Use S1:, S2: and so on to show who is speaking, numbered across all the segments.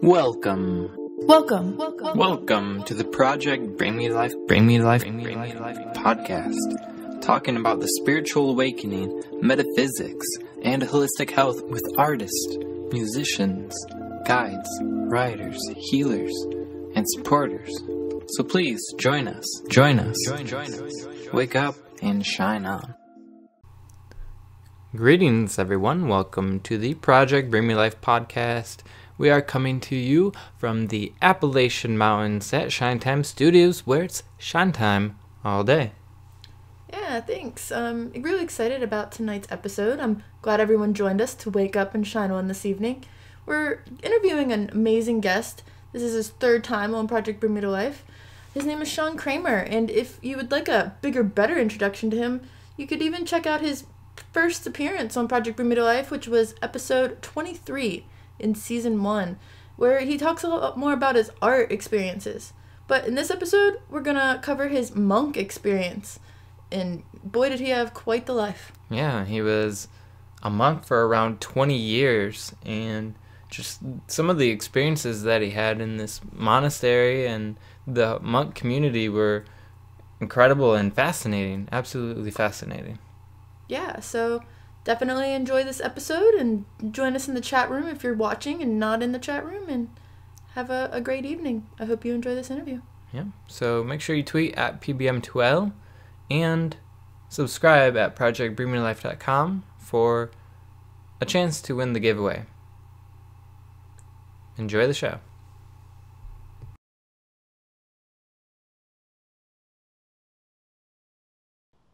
S1: Welcome to the Project Bring Me Life podcast, talking about the spiritual awakening, metaphysics, and holistic health with artists, musicians, guides, writers, healers, and supporters. So please join us. Wake up and shine on. Greetings, everyone. Welcome to the Project Bring Me Life podcast. We are coming to you from the Appalachian Mountains at Shine Time Studios, where it's shine time all day.
S2: Yeah, thanks. I'm really excited about tonight's episode. I'm glad everyone joined us to wake up and shine on this evening. We're interviewing an amazing guest. This is his third time on Project Bring Me to Life. His name is Sean Kramer, and if you would like a bigger, better introduction to him, you could even check out his first appearance on Project Bring Me to Life, which was episode 23. In season 1, where he talks a lot more about his art experiences. But in this episode, we're gonna cover his monk experience, and boy did he have quite the life.
S1: Yeah, he was a monk for around 20 years, and just some of the experiences that he had in this monastery and the monk community were incredible and fascinating, absolutely fascinating.
S2: Yeah, so definitely enjoy this episode and join us in the chat room if you're watching and not in the chat room, and have a great evening. I hope you enjoy this interview.
S1: Yeah, so make sure you tweet at PBM2L and subscribe at projectbringmelife.com for a chance to win the giveaway. Enjoy the show.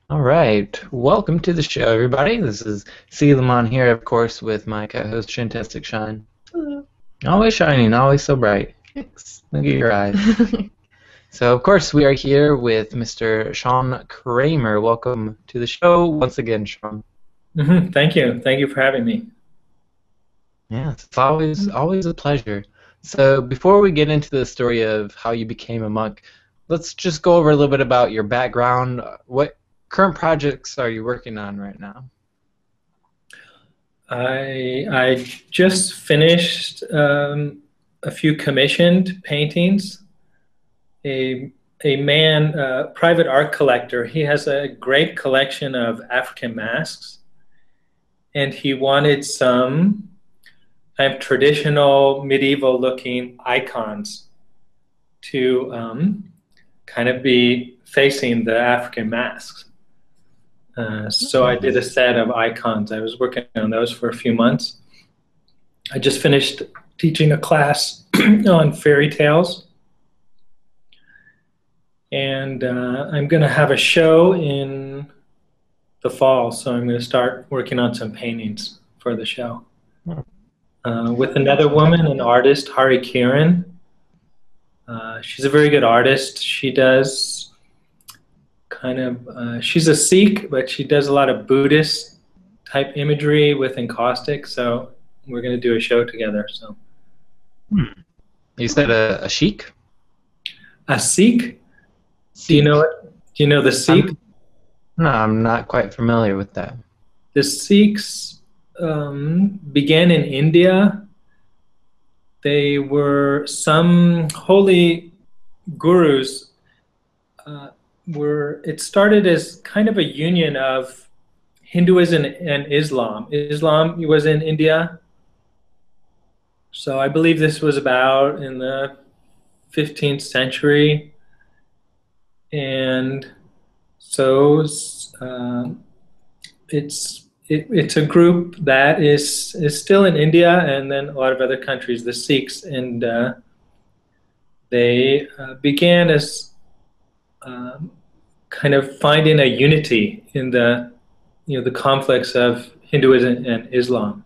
S1: All right, welcome to the show, everybody. This is C. Lamont here, of course, with my co-host, Shintastic Shine.
S2: Hello.
S1: Always shining, always so bright.
S2: Thanks.
S1: Look at your eyes. So, of course, we are here with Mr. Sean Kramer. Welcome to the show once again, Sean.
S3: Thank you. Thank you for having me.
S1: Yes, it's always a pleasure. So, before we get into the story of how you became a monk, let's just go over a little bit about your background. What current projects are you working on right now?
S3: I just finished a few commissioned paintings. A private art collector, he has a great collection of African masks, and he wanted some kind of traditional medieval looking icons to kind of be facing the African masks. So I did a set of icons. I was working on those for a few months. I just finished teaching a class on fairy tales. And I'm going to have a show in the fall, so I'm going to start working on some paintings for the show. With another woman, an artist, Hari Kiran. She's a very good artist. She does she's a Sikh, but she does a lot of Buddhist type imagery with encaustic, so we're going to do a show together. So,
S1: You said a sheik?
S3: A Sikh? Do you know it? Do you know the Sikh?
S1: No, I'm not quite familiar with that.
S3: The Sikhs began in India. They were some holy gurus. It started as kind of a union of Hinduism and Islam. Islam was in India. So I believe this was about in the 15th century. And so it's a group that is still in India and then a lot of other countries, the Sikhs, and they began as kind of finding a unity in the conflicts of Hinduism and Islam.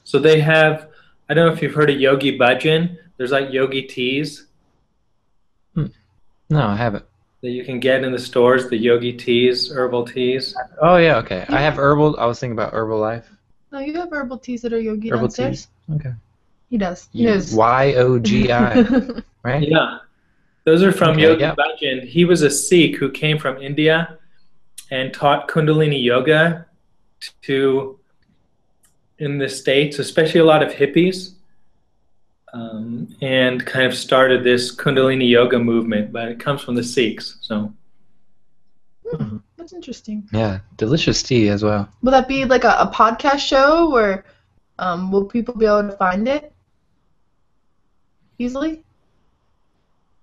S3: So they have, I don't know if you've heard of Yogi Bhajan. There's like yogi teas.
S1: No, I haven't.
S3: That you can get in the stores, the yogi teas, herbal teas.
S1: Oh yeah, okay. I have herbal. I was thinking about Herbalife.
S2: No, you have herbal teas that are yogi
S1: Herbal
S2: downstairs.
S1: teas. Okay.
S2: He does. He knows.
S1: YOGI. Right?
S3: Yeah. Those are from
S1: Okay,
S3: Yogi
S1: yeah.
S3: Bhajan. He was a Sikh who came from India and taught Kundalini Yoga in the States, especially a lot of hippies. and kind of started this Kundalini yoga movement, but it comes from the Sikhs. So
S2: That's interesting.
S1: Yeah, delicious tea as well.
S2: Will that be like a podcast show, or will people be able to find it easily?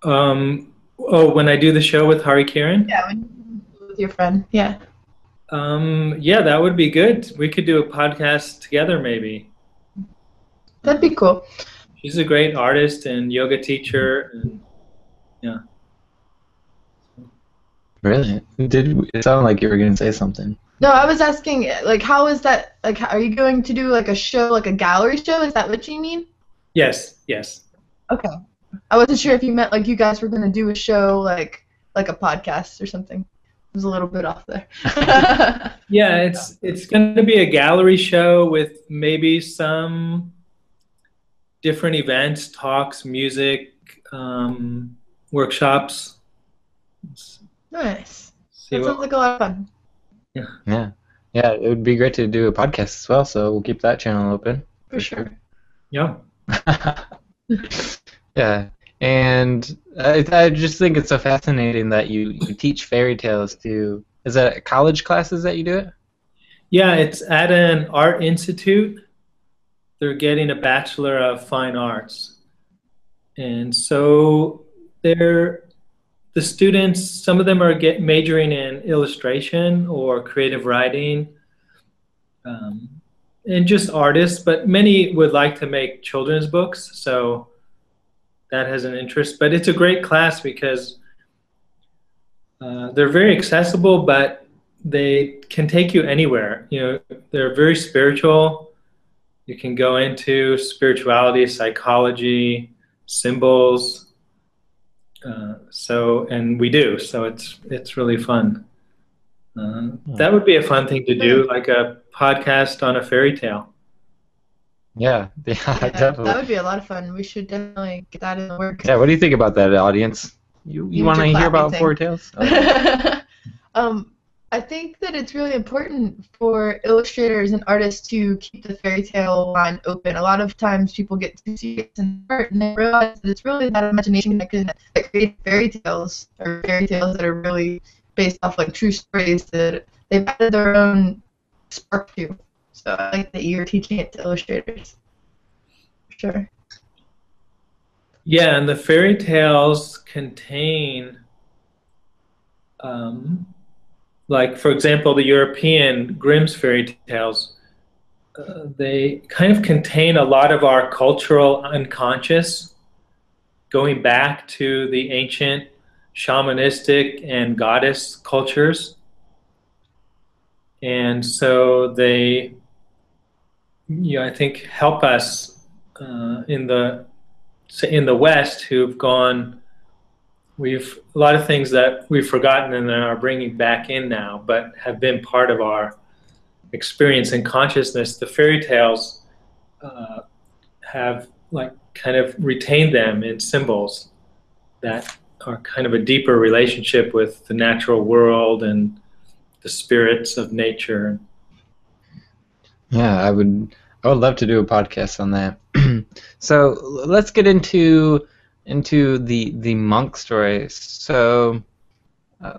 S3: When I do the show with Hari Kiran?
S2: Yeah, with your friend. Yeah.
S3: Yeah, that would be good. We could do a podcast together, maybe.
S2: That'd be cool.
S3: She's a great artist and yoga teacher, and yeah.
S1: Really? It sounded like you were going to say something.
S2: No, I was asking, like, how is that? Like, are you going to do like a show, like a gallery show? Is that what you mean?
S3: Yes.
S2: Okay. I wasn't sure if you meant like you guys were going to do a show, like a podcast or something. It was a little bit off there.
S3: Yeah, it's going to be a gallery show with maybe some different events, talks, music, workshops.
S2: Nice. That sounds like a lot of fun.
S1: Yeah, it would be great to do a podcast as well, so we'll keep that channel open.
S2: For sure.
S3: Yeah.
S1: Yeah, and I just think it's so fascinating that you teach fairy tales to. Is that college classes that you do it?
S3: Yeah, it's at an art institute. They're getting a Bachelor of Fine Arts. And so the students, some of them are majoring in illustration or creative writing, and just artists, but many would like to make children's books, so that has an interest. But it's a great class because they're very accessible, but they can take you anywhere. You know, they're very spiritual. You can go into spirituality, psychology, symbols. And we do, so it's really fun. That would be a fun thing to do, like a podcast on a fairy tale.
S1: Yeah, definitely.
S2: That would be a lot of fun. We should definitely get that in the works.
S1: Yeah, what do you think about that, audience? You want to hear about fairy tales?
S2: I think that it's really important for illustrators and artists to keep the fairy tale line open. A lot of times people get too serious in art and they realize that it's really that imagination that creates fairy tales, or fairy tales that are really based off like true stories that they've added their own spark to. So I like that you're teaching it to illustrators. For sure.
S3: Yeah, and the fairy tales contain like, for example, the European Grimm's fairy tales, they kind of contain a lot of our cultural unconscious, going back to the ancient shamanistic and goddess cultures. And so they, I think, help us in the West who've gone. A lot of things that we've forgotten and are bringing back in now, but have been part of our experience and consciousness. The fairy tales have kind of retained them in symbols that are kind of a deeper relationship with the natural world and the spirits of nature.
S1: Yeah, I would love to do a podcast on that. So let's get into the monk story. So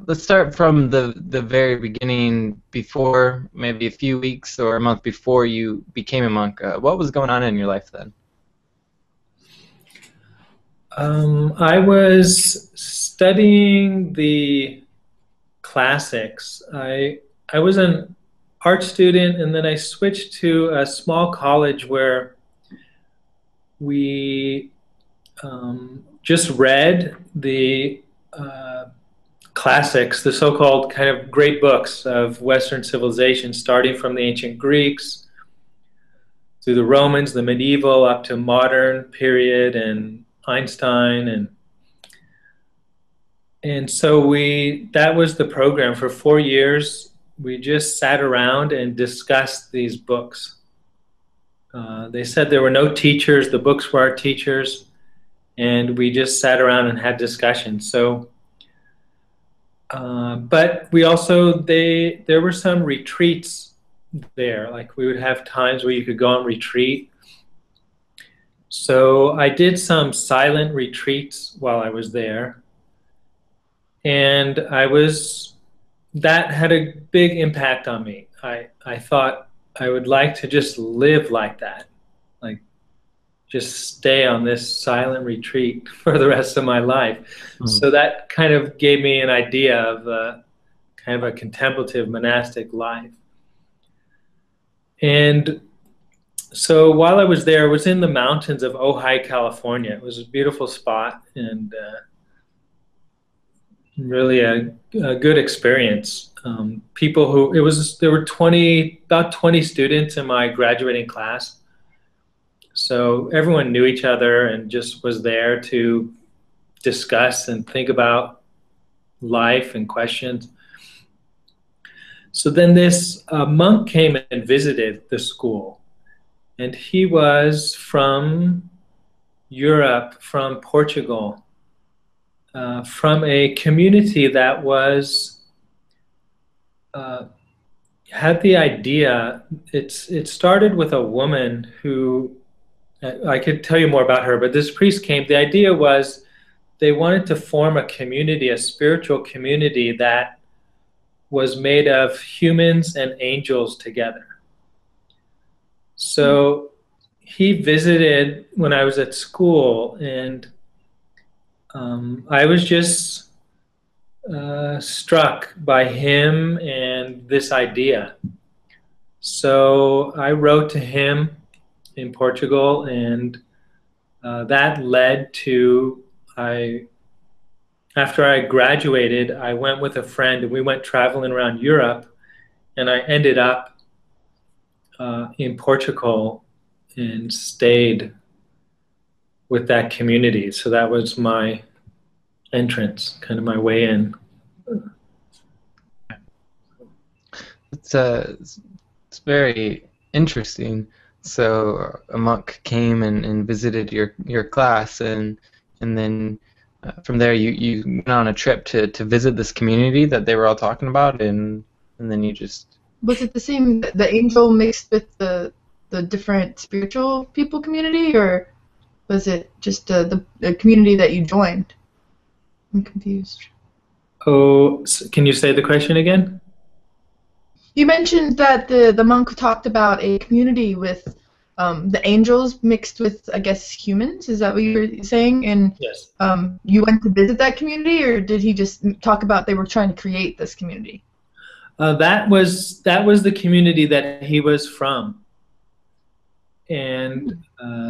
S1: let's start from the very beginning, before maybe a few weeks or a month before you became a monk. What was going on in your life then?
S3: I was studying the classics. I was an art student, and then I switched to a small college where we just read the classics, the so-called kind of great books of Western civilization, starting from the ancient Greeks through the Romans, the medieval, up to modern period, and Einstein, and so that was the program for 4 years. We just sat around and discussed these books. They said there were no teachers, the books were our teachers, and we just sat around and had discussions. So, but we also, there were some retreats there. Like, we would have times where you could go on retreat, So I did some silent retreats while I was there, and that had a big impact on me. I thought I would like to just live like that, like just stay on this silent retreat for the rest of my life.
S1: Mm.
S3: So that kind of gave me an idea of kind of a contemplative monastic life. And so while I was there, I was in the mountains of Ojai, California. It was a beautiful spot and really a good experience. People who there were about 20 students in my graduating class. So everyone knew each other and just was there to discuss and think about life and questions. So then this monk came and visited the school, and he was from Europe, from Portugal, from a community that had the idea. It started with a woman who, I could tell you more about her, but this priest came. The idea was they wanted to form a community, a spiritual community that was made of humans and angels together. So he visited when I was at school, and I was just struck by him and this idea. So I wrote to him in Portugal, and that led to after I graduated, I went with a friend and we went traveling around Europe, and I ended up in Portugal and stayed with that community. So that was my entrance, kind of my way in.
S1: It's very interesting. So a monk came and visited your class, and then from there you went on a trip to visit this community that they were all talking about, and then you just...
S2: Was it the same, the angel mixed with the different spiritual people community, or was it just the community that you joined? I'm confused.
S3: Oh, can you say the question again?
S2: You mentioned that the monk talked about a community with the angels mixed with, I guess, humans. Is that what you were saying? And
S3: Yes.
S2: You went to visit that community, or did he just talk about they were trying to create this community?
S3: That was the community that he was from, and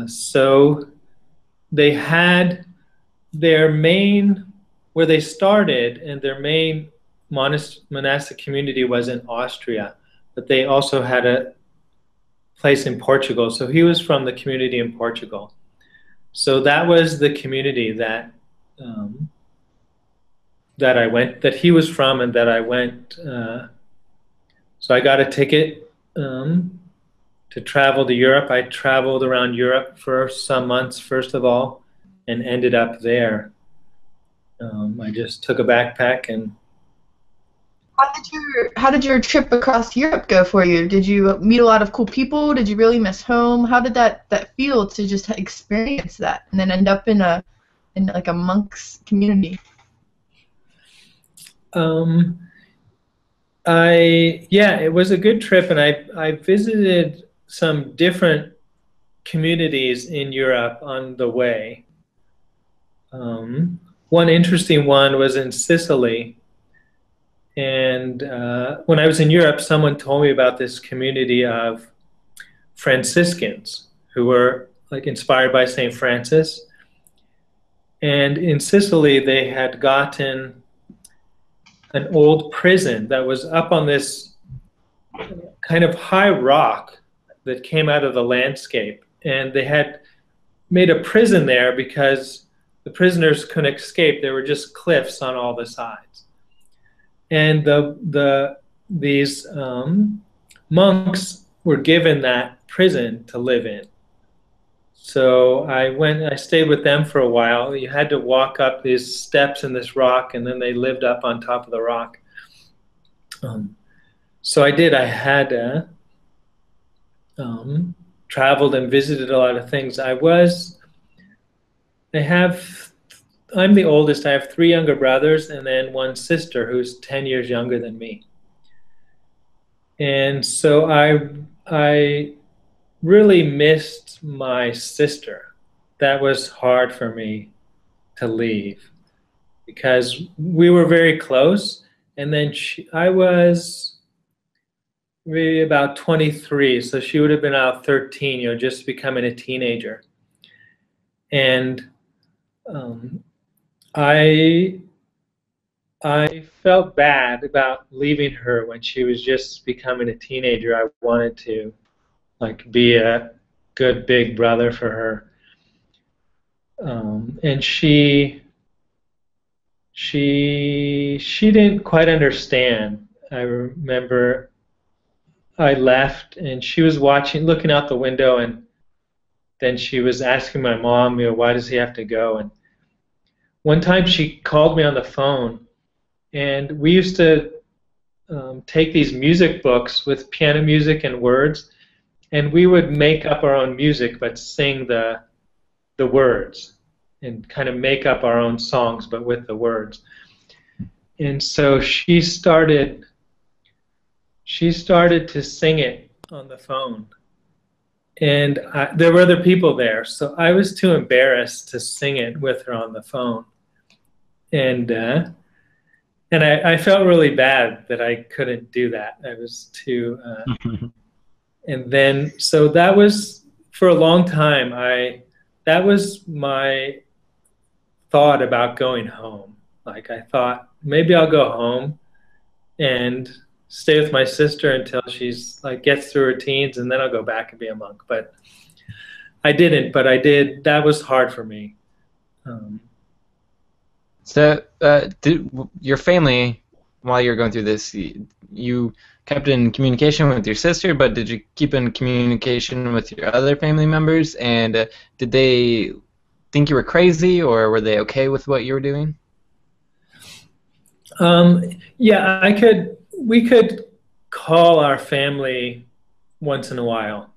S3: so they had their main, where they started, and their main monastic community was in Austria, but they also had a place in Portugal. So he was from the community in Portugal. So that was the community that that he was from, and that I went. So I got a ticket to travel to Europe. I traveled around Europe for some months, first of all, and ended up there. I just took a backpack and...
S2: How did your trip across Europe go for you? Did you meet a lot of cool people? Did you really miss home? How did that feel to just experience that and then end up in like a monk's community?
S3: Yeah, it was a good trip, and I visited some different communities in Europe on the way. One interesting one was in Sicily, and when I was in Europe, someone told me about this community of Franciscans who were like inspired by St. Francis. And in Sicily, they had gotten an old prison that was up on this kind of high rock that came out of the landscape. And they had made a prison there because the prisoners couldn't escape. There were just cliffs on all the sides. And these monks were given that prison to live in. So I stayed with them for a while. You had to walk up these steps in this rock, and then they lived up on top of the rock. So I did. I had traveled and visited a lot of things. I'm the oldest. I have three younger brothers and then one sister who's 10 years younger than me. And so I really missed my sister. That was hard for me to leave because we were very close. And then I was maybe about 23, so she would have been about 13, just becoming a teenager. And I felt bad about leaving her when she was just becoming a teenager. I wanted to be a good big brother for her. And she didn't quite understand. I remember I left and she was looking out the window, and then she was asking my mom, why does he have to go? And one time she called me on the phone, and we used to take these music books with piano music and words, and we would make up our own music but sing the words and kind of make up our own songs but with the words. And so she started to sing it on the phone. And there were other people there, so I was too embarrassed to sing it with her on the phone. And I felt really bad that I couldn't do that. I was too... And then, so that was, for a long time, that was my thought about going home. I thought, maybe I'll go home and stay with my sister until she's gets through her teens, and then I'll go back and be a monk. But I didn't. But I did. That was hard for me.
S1: So, did your family, while you were going through this, you kept in communication with your sister, but did you keep in communication with your other family members? And did they think you were crazy, or were they okay with what you were doing?
S3: Yeah, we could call our family once in a while,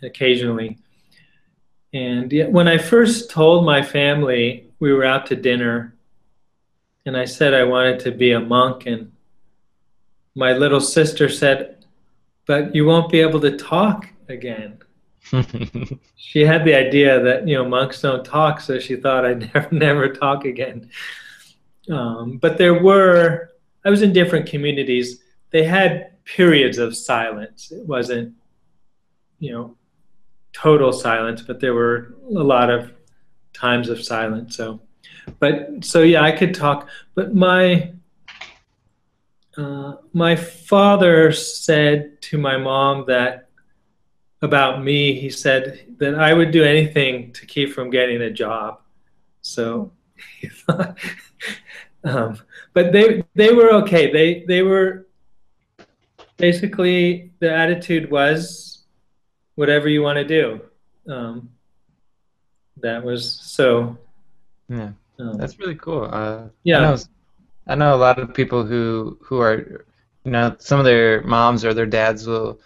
S3: occasionally. And when I first told my family, we were out to dinner, and I said I wanted to be a monk, and my little sister said, "But you won't be able to talk again." She had the idea that monks don't talk, so she thought I'd never talk again. But I was in different communities. They had periods of silence. It wasn't, total silence, but there were a lot of times of silence. So yeah, I could talk. But my father said to my mom that about me, he said that I would do anything to keep from getting a job. So he thought, but they were okay. They were basically, the attitude was whatever you want to do. That was so.
S1: Yeah, that's really cool.
S3: Yeah.
S1: I know a lot of people who are, some of their moms or their dads will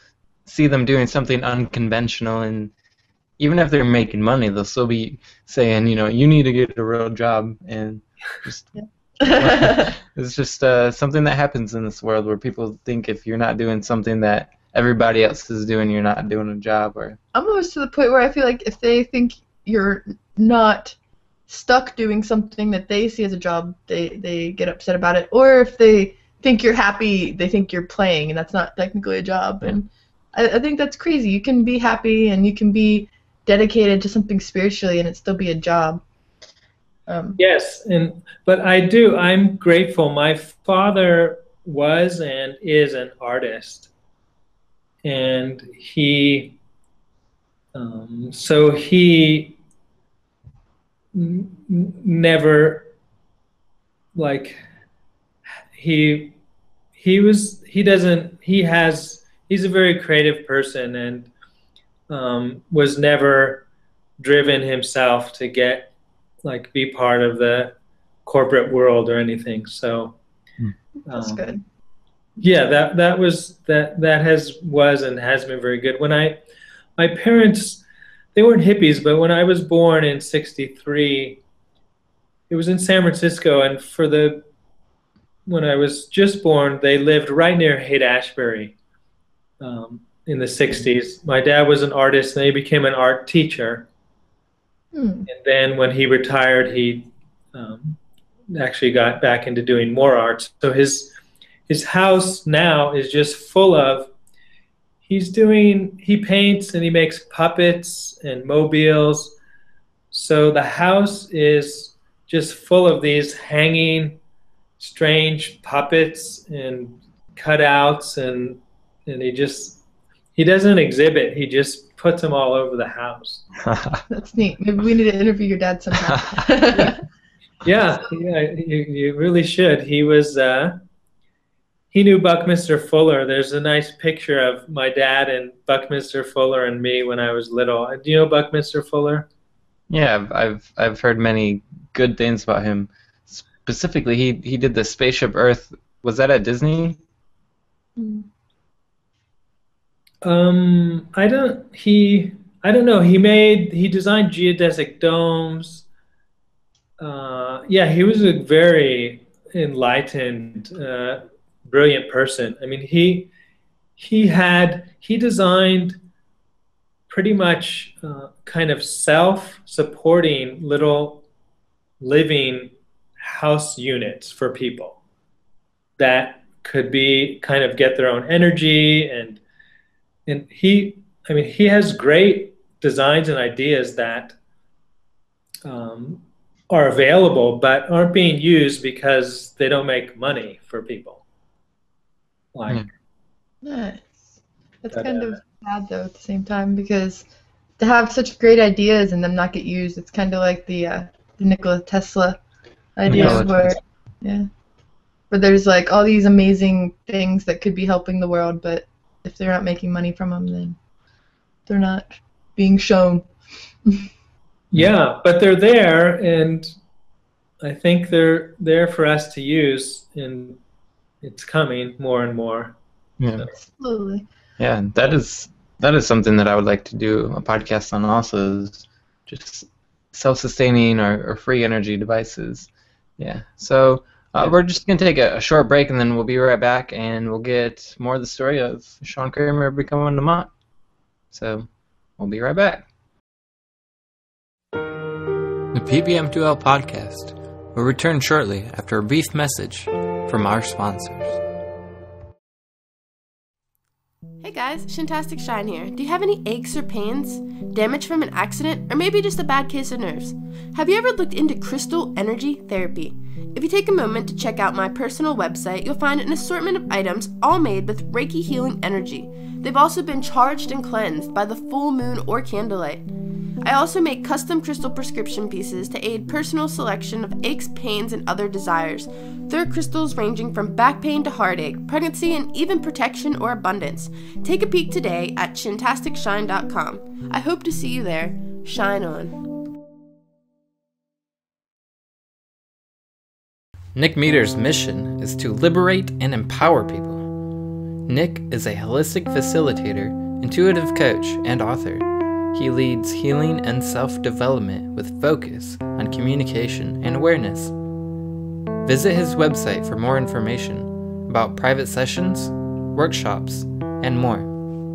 S1: see them doing something unconventional, and even if they're making money, they'll still be saying, you need to get a real job, and just it's just something that happens in this world where people think if you're not doing something that everybody else is doing, you're not doing a job. Or
S2: I'm almost to the point where I feel like if they think you're not stuck doing something that they see as a job, they get upset about it. Or if they think you're happy, they think you're playing, and that's not technically a job. And I think that's crazy. You can be happy and you can be dedicated to something spiritually and it still be a job.
S3: Yes, but I'm grateful. My father was and is an artist, and he never he's a very creative person, and was never driven himself to be part of the corporate world or anything. So
S2: that's good.
S3: Yeah, that was and has been very good. My parents, they weren't hippies, but when I was born in '63, it was in San Francisco, and when I was just born, they lived right near Haight-Ashbury in the '60s. My dad was an artist, and he became an art teacher.
S2: Hmm.
S3: And then when he retired, he um, actually got back into doing more art. So his house now is just full of he paints and he makes puppets and mobiles. So the house is just full of these hanging strange puppets and cutouts, and he doesn't exhibit, he just puts them all over the house.
S2: That's neat. Maybe we need to interview your dad sometime.
S3: Yeah, you really should. He knew Buckminster Fuller. There's a nice picture of my dad and Buckminster Fuller and me when I was little. Do you know Buckminster Fuller?
S1: Yeah, I've heard many good things about him. Specifically, he did the Spaceship Earth. Was that at Disney?
S2: Hmm.
S3: I don't know. He designed geodesic domes. Yeah, he was a very enlightened, brilliant person. I mean, he designed pretty much kind of self-supporting little living house units for people that could be kind of get their own energy, and I mean, he has great designs and ideas that are available but aren't being used because they don't make money for people. Like,
S2: Nice. That's
S3: but,
S2: kind of sad though at the same time because to have such great ideas and them not get used, it's kind of like the Nikola Tesla ideas
S1: Nikola
S2: where
S1: Tesla.
S2: yeah, where there's like all these amazing things that could be helping the world, but if they're not making money from them, then they're not being shown.
S3: yeah, but they're there, and I think they're there for us to use, and it's coming more and more.
S1: Yeah.
S2: Slowly.
S1: Yeah, that is something that I would like to do a podcast on also, is just self-sustaining or free energy devices. Yeah. So we're just going to take a short break, and then we'll be right back, and we'll get more of the story of Sean Kramer becoming a monk. So we'll be right back. The PBM2L podcast will return shortly after a brief message from our sponsors.
S4: Hey guys, Shantastic Shine here. Do you have any aches or pains, damage from an accident, or maybe just a bad case of nerves? Have you ever looked into crystal energy therapy? If you take a moment to check out my personal website, you'll find an assortment of items all made with Reiki healing energy. They've also been charged and cleansed by the full moon or candlelight. I also make custom crystal prescription pieces to aid personal selection of aches, pains, and other desires. There are crystals ranging from back pain to heartache, pregnancy, and even protection or abundance. Take a peek today at shantasticshine.com. I hope to see you there. Shine on.
S1: Nick Meter's mission is to liberate and empower people. Nick is a holistic facilitator, intuitive coach, and author. He leads healing and self-development with focus on communication and awareness. Visit his website for more information about private sessions, workshops, and more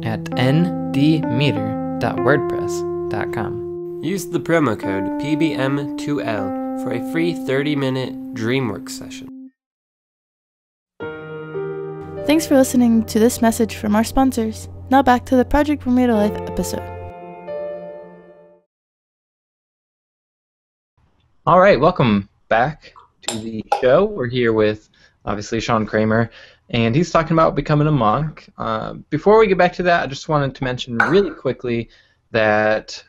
S1: at ndmeter.wordpress.com.
S5: Use the promo code PBM2L for a free 30-minute DreamWorks session.
S2: Thanks for listening to this message from our sponsors. Now back to the Project Bermuda Life episode.
S1: All right, welcome back to the show. We're here with, obviously, Sean Kramer, and he's talking about becoming a monk. Before we get back to that, I just wanted to mention really quickly that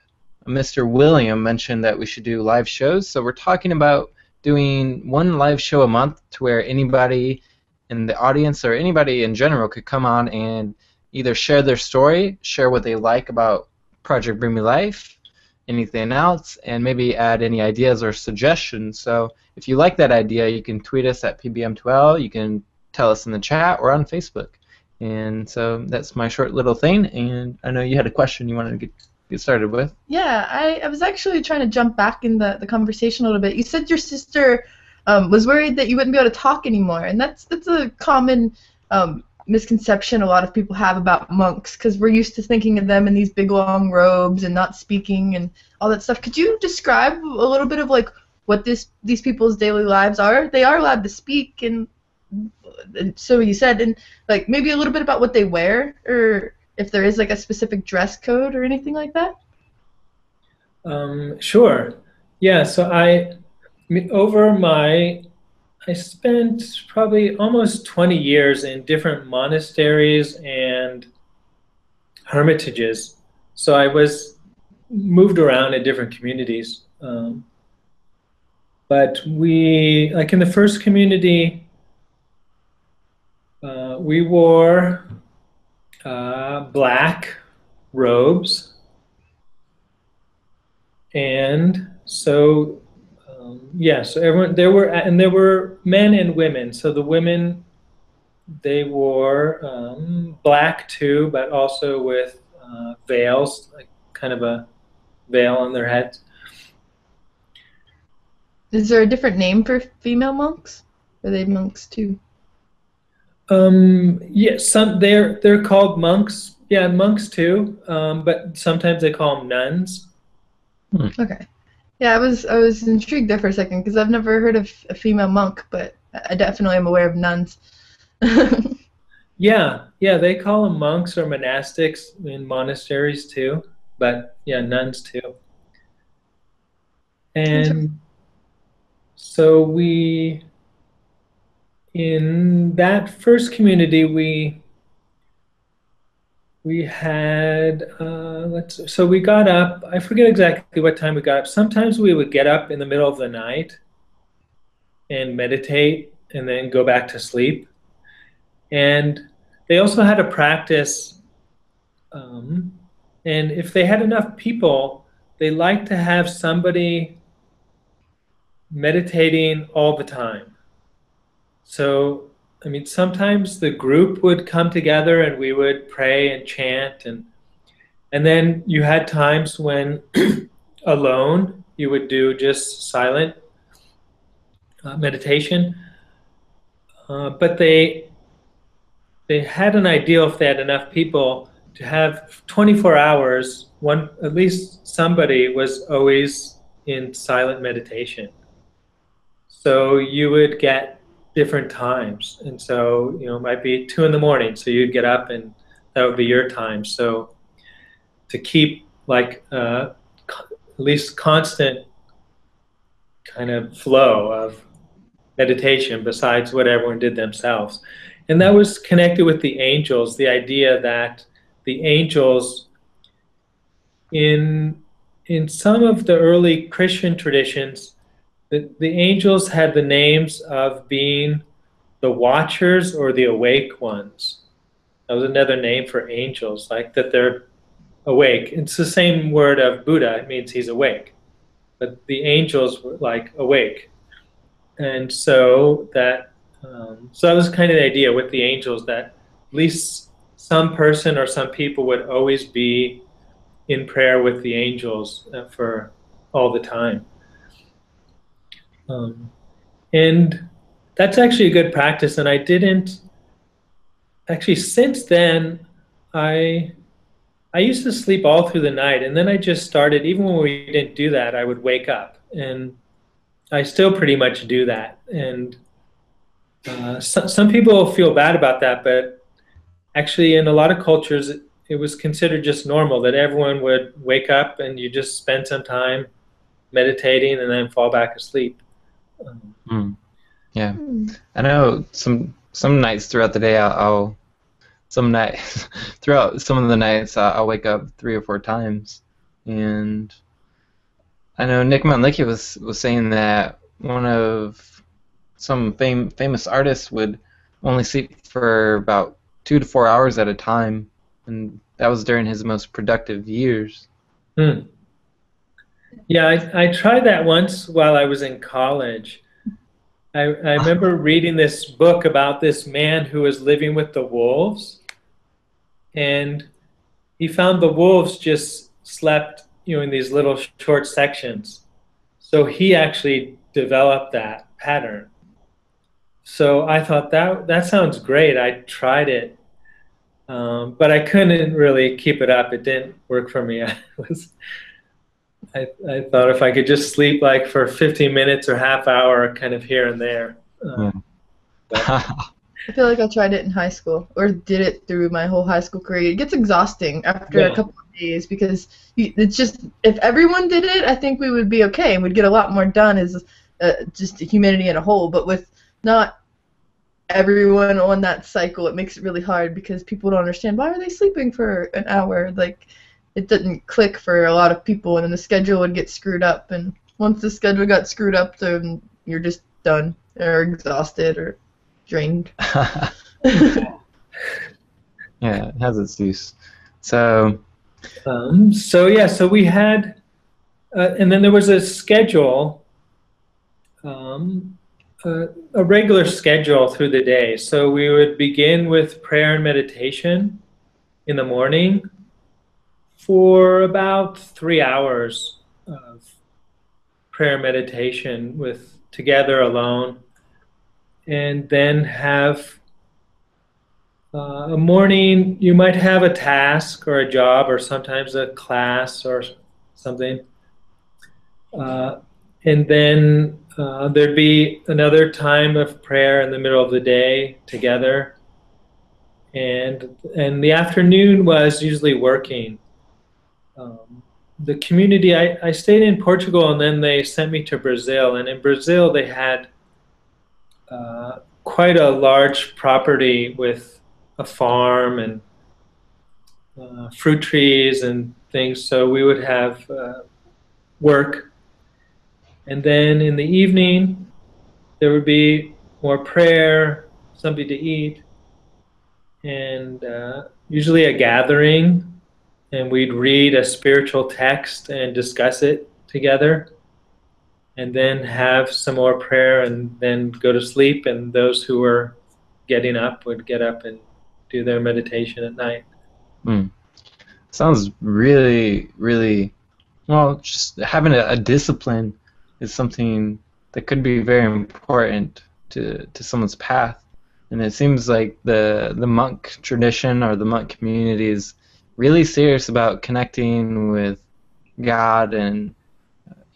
S1: Mr. William mentioned that we should do live shows. So we're talking about doing one live show a month to where anybody in the audience or anybody in general could come on and either share their story, share what they like about Project Bring Me Life, anything else, and maybe add any ideas or suggestions. So if you like that idea, you can tweet us at PBM12, you can tell us in the chat or on Facebook. And so that's my short little thing. And I know you had a question you wanted to get started with.
S2: Yeah, I was actually trying to jump back in the conversation a little bit. You said your sister was worried that you wouldn't be able to talk anymore, and that's a common misconception a lot of people have about monks, because we're used to thinking of them in these big long robes and not speaking and all that stuff. Could you describe a little bit of like what these people's daily lives are? They are allowed to speak, and so you said, and like maybe a little bit about what they wear, or if there is like a specific dress code or anything like that?
S3: Sure. Yeah, so I spent probably almost 20 years in different monasteries and hermitages. So I was moved around in different communities. But like in the first community, we wore black robes. And so, so everyone, there were men and women. So the women, they wore black too, but also with veils, like kind of a veil on their heads.
S2: Is there a different name for female monks? Are they monks too?
S3: Yes, they're called monks. Yeah, monks too. But sometimes they call them nuns.
S2: Okay. Yeah, I was intrigued there for a second because I've never heard of a female monk, but I definitely am aware of nuns.
S3: Yeah, they call them monks or monastics in monasteries too, but yeah, nuns too. And so in that first community, we had, so we got up, I forget exactly what time we got up. Sometimes we would get up in the middle of the night and meditate and then go back to sleep. And they also had a practice, and if they had enough people, they liked to have somebody meditating all the time. So, I mean, sometimes the group would come together and we would pray and chant, and then you had times when alone you would do just silent meditation. But they had an ideal, if they had enough people, to have 24 hours, at least somebody was always in silent meditation. So you would get different times, and so it might be 2 a.m, so you'd get up and that would be your time. So to keep like at least constant kind of flow of meditation besides what everyone did themselves. And that was connected with the angels, the idea that the angels in some of the early Christian traditions, the angels had the names of being the watchers or the awake ones. That was another name for angels, like that they're awake. It's the same word of Buddha, it means he's awake. But the angels were like awake. And so that was kind of the idea with the angels, that at least some person or some people would always be in prayer with the angels for all the time. And that's actually a good practice. And I didn't actually, since then, I used to sleep all through the night, and then I just started, even when we didn't do that, I would wake up, and I still pretty much do that. And some people feel bad about that, but actually in a lot of cultures it was considered just normal that everyone would wake up and you just spend some time meditating and then fall back asleep.
S1: Yeah, I know some nights throughout the day throughout some of the nights I'll wake up 3 or 4 times, and I know Nick Monlicki was saying that one of some famous artists would only sleep for about 2 to 4 hours at a time, and that was during his most productive years.
S3: Yeah, I tried that once while I was in college. I remember reading this book about this man who was living with the wolves, and he found the wolves just slept, in these little short sections. So he actually developed that pattern. So I thought that sounds great. I tried it, but I couldn't really keep it up. It didn't work for me. I thought if I could just sleep like for 15 minutes or half hour, kind of here and there.
S2: I feel like I tried it in high school, or did it through my whole high school career. It gets exhausting after a couple of days because it's just, if everyone did it, I think we would be okay and we'd get a lot more done as just humanity in a whole. But with not everyone on that cycle, it makes it really hard because people don't understand, why are they sleeping for an hour? Like, it didn't click for a lot of people, and then the schedule would get screwed up. And once the schedule got screwed up, then you're just done or exhausted or drained.
S1: Yeah, it has its use. So
S3: we had, and then there was a schedule, a regular schedule through the day. So we would begin with prayer and meditation in the morning for about 3 hours of prayer and meditation together alone. And then have a morning, you might have a task or a job or sometimes a class or something. And then there'd be another time of prayer in the middle of the day together. And the afternoon was usually working. The community, I stayed in Portugal, and then they sent me to Brazil. And in Brazil, they had quite a large property with a farm and fruit trees and things. So we would have work. And then in the evening, there would be more prayer, something to eat, and usually a gathering. And we'd read a spiritual text and discuss it together, and then have some more prayer and then go to sleep. And those who were getting up would get up and do their meditation at night.
S1: Sounds really, really, well, just having a discipline is something that could be very important to someone's path. And it seems like the monk tradition or the monk community is really serious about connecting with God and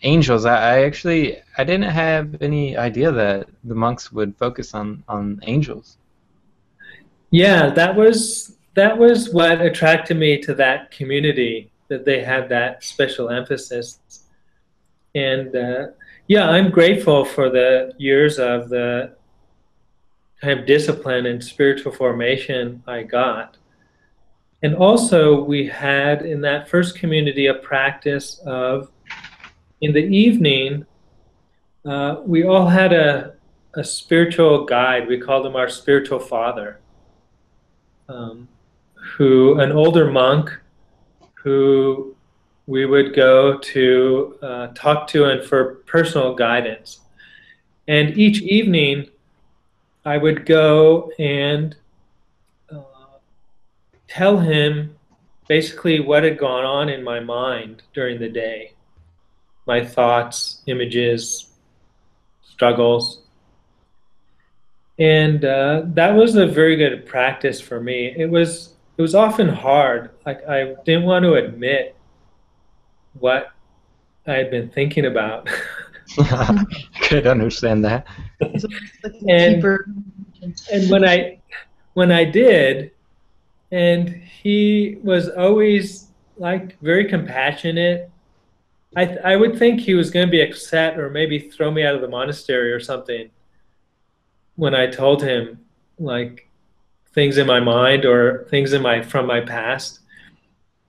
S1: angels. I didn't have any idea that the monks would focus on angels.
S3: Yeah, that was what attracted me to that community, that they had that special emphasis. And I'm grateful for the years of the kind of discipline and spiritual formation I got. And also we had in that first community a practice of, in the evening, we all had a spiritual guide. We called him our spiritual father, an older monk who we would go to talk to and for personal guidance. And each evening I would go and tell him basically what had gone on in my mind during the day. My thoughts, images, struggles. And that was a very good practice for me. It was often hard. Like, I didn't want to admit what I had been thinking about.
S1: I could understand that.
S3: And when I did, and he was always like very compassionate. I would think he was going to be upset or maybe throw me out of the monastery or something when I told him like things in my mind or things from my past.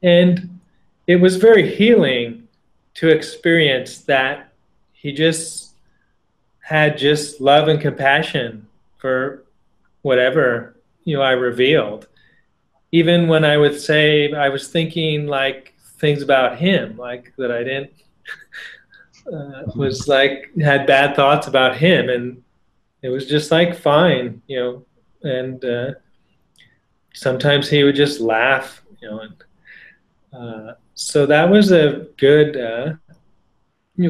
S3: And it was very healing to experience that he just had just love and compassion for whatever I revealed. Even when I would say I was thinking like things about him, like that I didn't was like had bad thoughts about him, and it was just like fine, and sometimes he would just laugh, and so that was a good,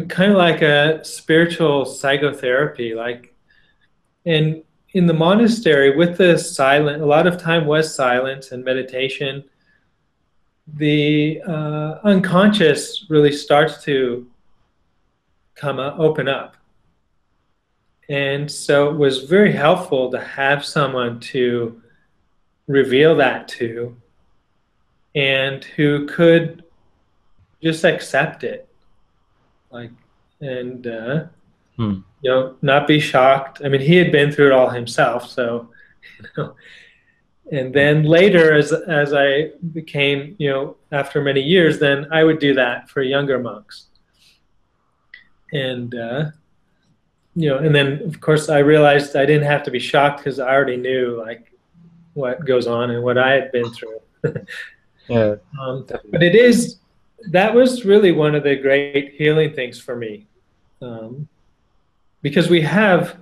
S3: kind of like a spiritual psychotherapy, like, and in the monastery with the silent, a lot of time was silence and meditation. The unconscious really starts to open up. And so it was very helpful to have someone to reveal that to, and who could just accept it, like, and not be shocked. I mean, he had been through it all himself, so you know. And then later, as I became, after many years, then I would do that for younger monks. And and then of course I realized I didn't have to be shocked because I already knew like what goes on and what I had been through.
S1: Yeah.
S3: But that was really one of the great healing things for me, because we have,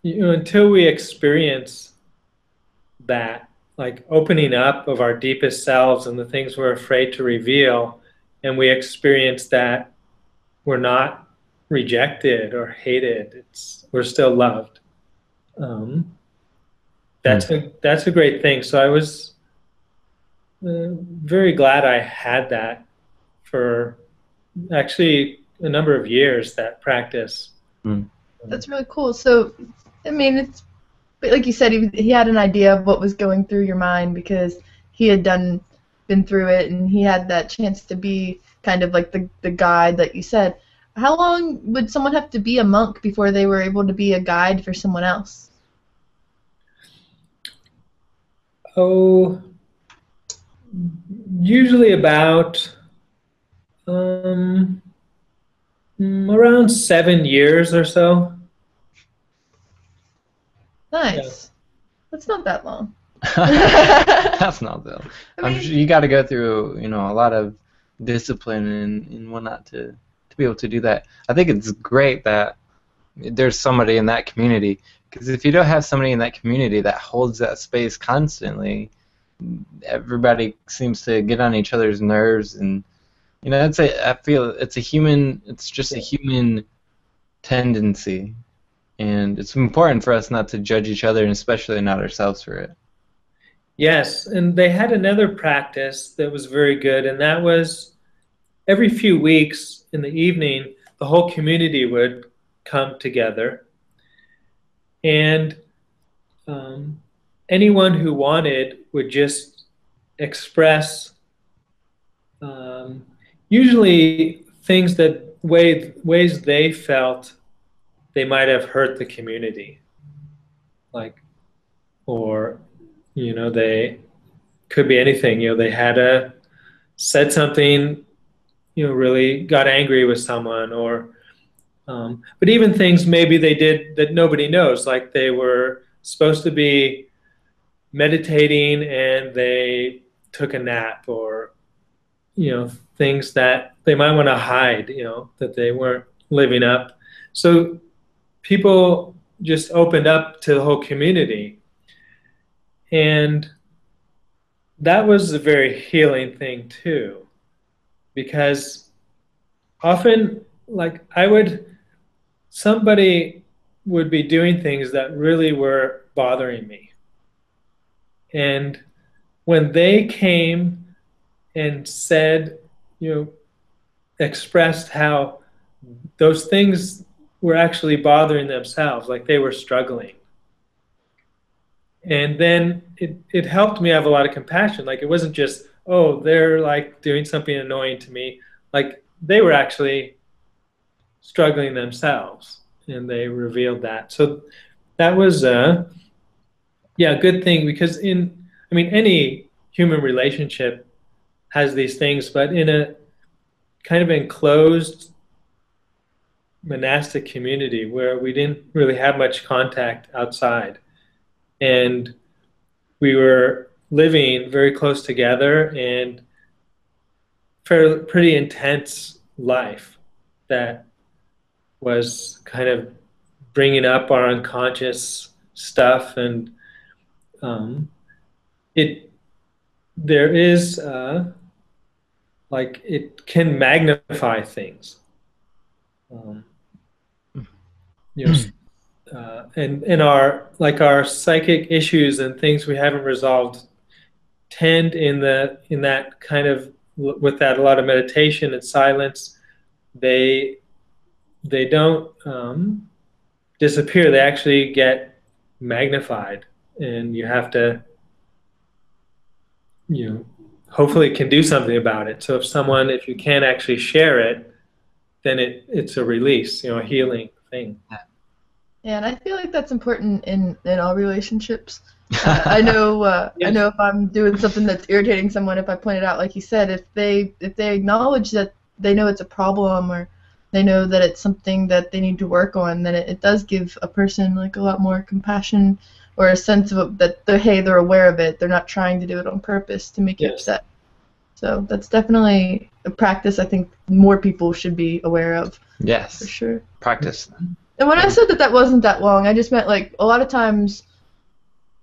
S3: until we experience that, like opening up of our deepest selves and the things we're afraid to reveal, and we experience that we're not rejected or hated, we're still loved. That's a great thing. So I was very glad I had that for actually a number of years, that practice.
S2: That's really cool. So, I mean, it's like you said, he had an idea of what was going through your mind because he had been through it, and he had that chance to be kind of like the guide that you said. How long would someone have to be a monk before they were able to be a guide for someone else?
S3: Oh, usually about around 7 years or so.
S2: Nice.
S3: Yeah.
S2: That's not that long.
S1: That's not though.
S2: I mean,
S1: You got to go through, a lot of discipline and whatnot to be able to do that. I think it's great that there's somebody in that community, because if you don't have somebody in that community that holds that space constantly, everybody seems to get on each other's nerves, and I feel it's just a human tendency, and it's important for us not to judge each other, and especially not ourselves for it.
S3: Yes, and they had another practice that was very good, and that was every few weeks in the evening, the whole community would come together, and anyone who wanted would just express usually things ways they felt they might have hurt the community, like, or they could be anything. They had said something, really got angry with someone, or but even things maybe they did that nobody knows, like they were supposed to be meditating and they took a nap, or things that they might want to hide, that they weren't living up. So people just opened up to the whole community, and that was a very healing thing too, because often, like, somebody would be doing things that really were bothering me, and when they came and said, expressed how those things were actually bothering themselves, like they were struggling. And then it helped me have a lot of compassion. Like, it wasn't just, oh, they're like doing something annoying to me. Like, they were actually struggling themselves, and they revealed that. So that was a good thing, because any human relationship has these things, but in a kind of enclosed monastic community where we didn't really have much contact outside, and we were living very close together, and pretty intense life that was kind of bringing up our unconscious stuff, and there is like it can magnify things. You know, and our psychic issues and things we haven't resolved tend in that kind of, with that a lot of meditation and silence, they don't disappear. They actually get magnified, and you have to, hopefully can do something about it. So if you can't actually share it, then it's a release, a healing thing.
S2: Yeah, and I feel like that's important in all relationships. I know I know if I'm doing something that's irritating someone, if I point it out, like you said, if they acknowledge that they know it's a problem, or they know that it's something that they need to work on, then it does give a person like a lot more compassion, or a sense of that they're aware of it. They're not trying to do it on purpose to make you upset. So that's definitely a practice I think more people should be aware of.
S1: Yes.
S2: For sure.
S5: Practice.
S2: And when I said that wasn't that long, I just meant like a lot of times,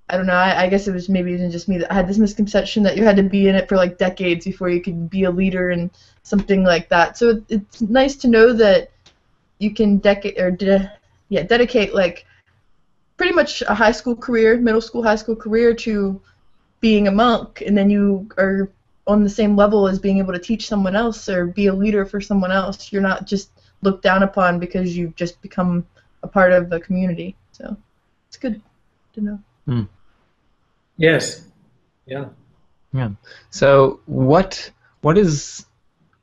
S2: I don't know, I guess it was maybe even just me that had this misconception that you had to be in it for like decades before you could be a leader and something like that. So it's nice to know that you can dedicate like pretty much a high school career, middle school, high school career to being a monk, and then you are on the same level as being able to teach someone else or be a leader for someone else. You're not just looked down upon because you've just become a part of the community. So it's good to know.
S3: Yes. Yeah.
S1: Yeah. So what is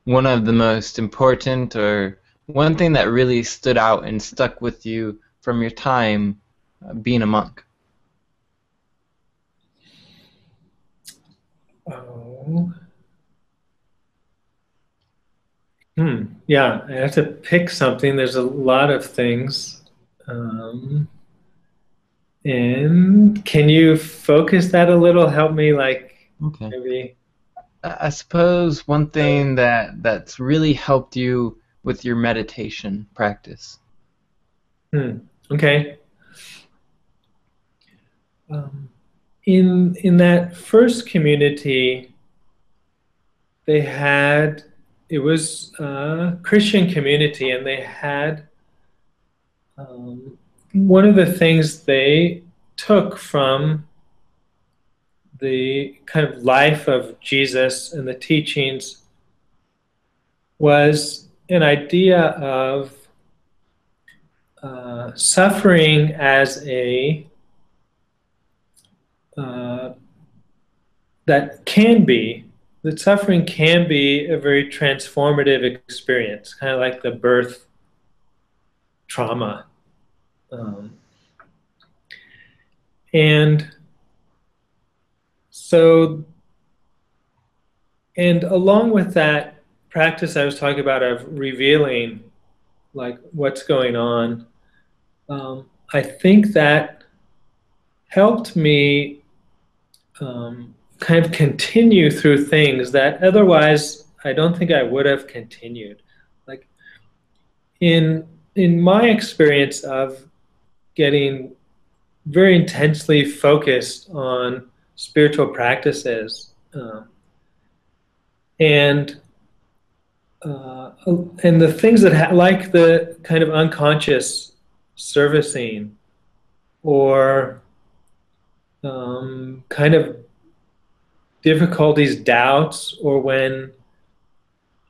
S1: one of the most important, or one thing that really stood out and stuck with you from your time being a monk?
S3: Oh. Yeah, I have to pick something. There's a lot of things. And can you focus that a little? Help me, maybe.
S1: I suppose one thing that's really helped you with your meditation practice.
S3: Okay. In that first community, it was a Christian community, and they had one of the things they took from the kind of life of Jesus and the teachings was an idea of suffering as that suffering can be a very transformative experience, kind of like the birth trauma. And along with that practice I was talking about of revealing like what's going on, I think that helped me kind of continue through things that otherwise I don't think I would have continued. Like in my experience of getting very intensely focused on spiritual practices, and the things that like the kind of unconscious servicing, or kind of difficulties, doubts, or when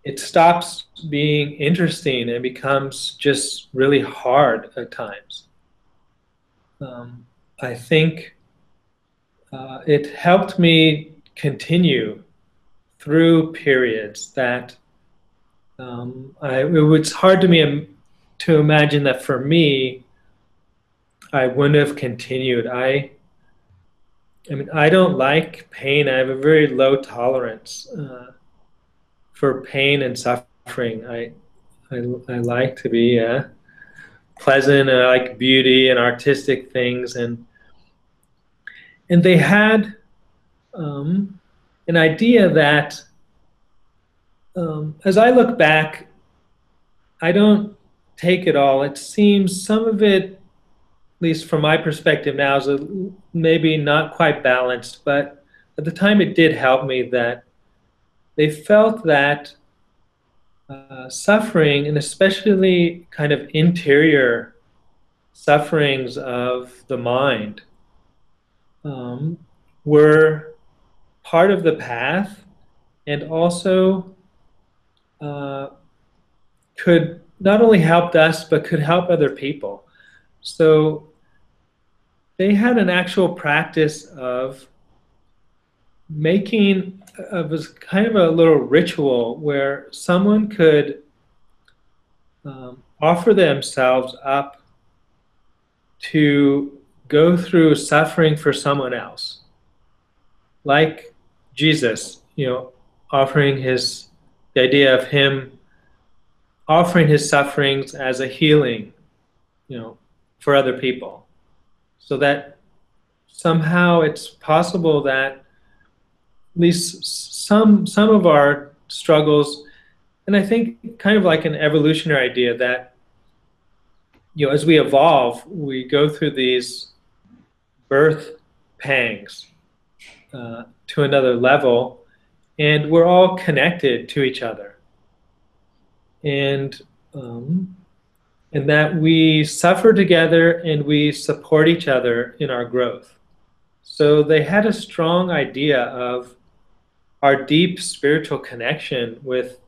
S3: it stops being interesting and becomes just really hard at times. I think it helped me continue through periods that it's hard to me to imagine that for me I wouldn't have continued. I mean, I don't like pain. I have a very low tolerance for pain and suffering. I like to be pleasant, and I like beauty and artistic things, and they had an idea that as I look back, I don't take it all. It seems some of it least from my perspective now, is maybe not quite balanced, but at the time it did help me that they felt that suffering, and especially kind of interior sufferings of the mind, were part of the path, and also could not only help us, but could help other people. So they had an actual practice of making, it was kind of a little ritual where someone could offer themselves up to go through suffering for someone else. Like Jesus, offering the idea of him offering his sufferings as a healing, for other people. So that somehow it's possible that at least some of our struggles, and I think kind of like an evolutionary idea that, as we evolve, we go through these birth pangs to another level, and we're all connected to each other. And that we suffer together and we support each other in our growth. So they had a strong idea of our deep spiritual connection with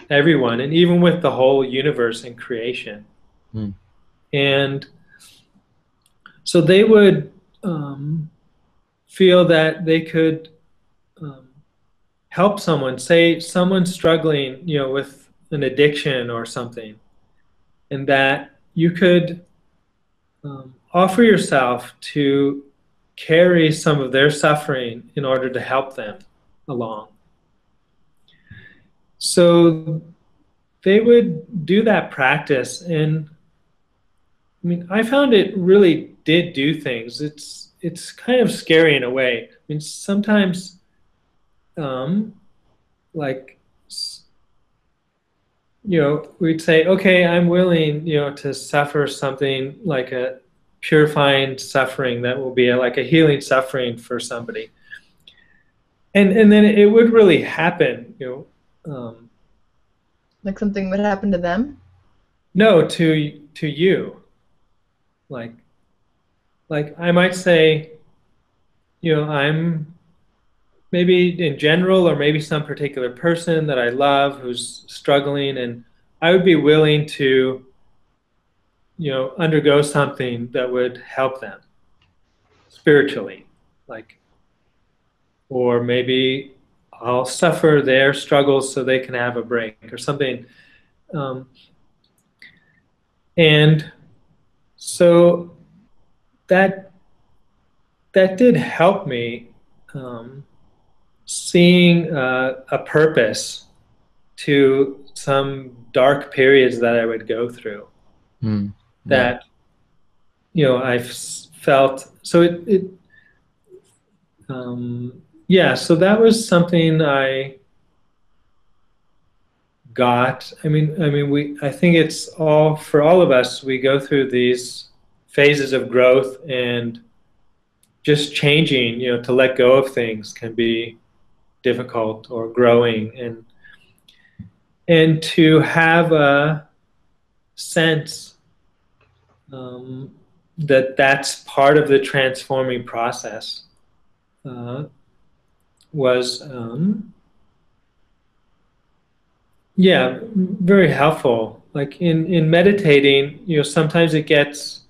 S3: everyone, and even with the whole universe and creation. And so they would feel that they could help someone, say someone's struggling, with an addiction or something, and that you could offer yourself to carry some of their suffering in order to help them along. So they would do that practice, and I mean, I found it really did do things. It's kind of scary in a way. I mean, sometimes, we'd say, okay, I'm willing, to suffer something like a purifying suffering that will be like a healing suffering for somebody. And then it would really happen,
S2: like something would happen to them?
S3: No, to you. Like I might say, I'm maybe in general, or maybe some particular person that I love who's struggling, and I would be willing to, undergo something that would help them spiritually, or maybe I'll suffer their struggles so they can have a break or something. And so that did help me seeing a purpose to some dark periods that I would go through. That, I've felt, so so that was something I got. I think it's all, for all of us, we go through these phases of growth, and just changing, to let go of things can be difficult, or growing, and to have a sense that that's part of the transforming process was very helpful. Like in meditating, sometimes it gets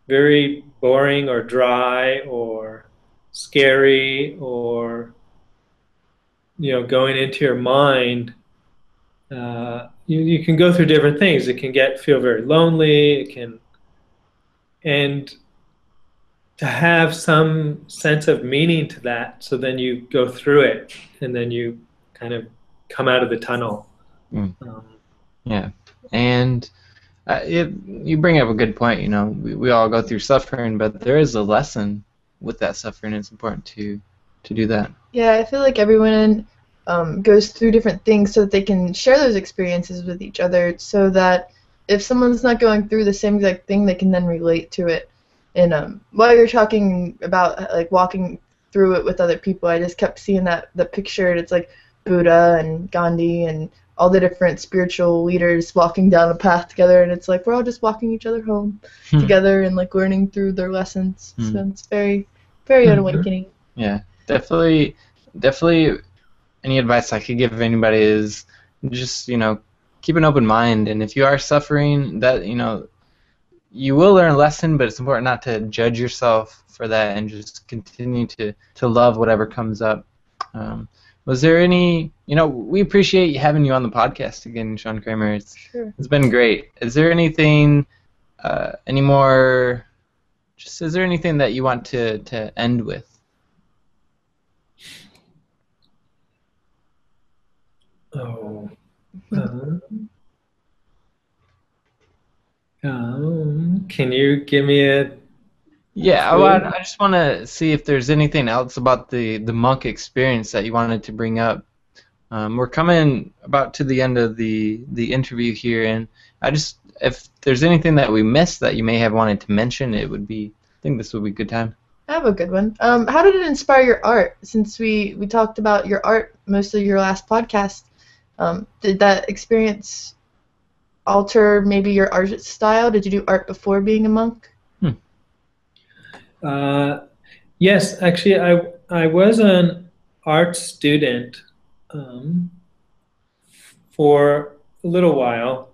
S3: very boring or dry or scary, or going into your mind. You can go through different things. It can feel very lonely. It can, and to have some sense of meaning to that, so then you go through it, and then you kind of come out of the tunnel.
S1: Yeah, and you bring up a good point. We all go through suffering, but there is a lesson with that suffering. It's important to do that.
S2: Yeah, I feel like everyone goes through different things so that they can share those experiences with each other, so that if someone's not going through the same exact thing, they can then relate to it. And while you're talking about like walking through it with other people, I just kept seeing the picture, and it's like Buddha and Gandhi and all the different spiritual leaders walking down a path together, and it's like we're all just walking each other home together and like learning through their lessons. So it's very, very awakening.
S1: Yeah, definitely. Any advice I could give anybody is just, keep an open mind, and if you are suffering, that, you will learn a lesson, but it's important not to judge yourself for that and just continue to love whatever comes up. Was there any, we appreciate having you on the podcast again, Sean Kramer. It's been great. Is there anything, is there anything that you want to end with?
S3: Oh. Can you give me a...
S1: Yeah, I just want to see if there's anything else about the monk experience that you wanted to bring up. We're coming about to the end of the interview here, and if there's anything that we missed that you may have wanted to mention, I think this would be a good time.
S2: I have a good one. How did it inspire your art? Since we talked about your art most of your last podcast, did that experience alter maybe your art style? Did you do art before being a monk?
S3: Yes, actually, I was an art student for a little while,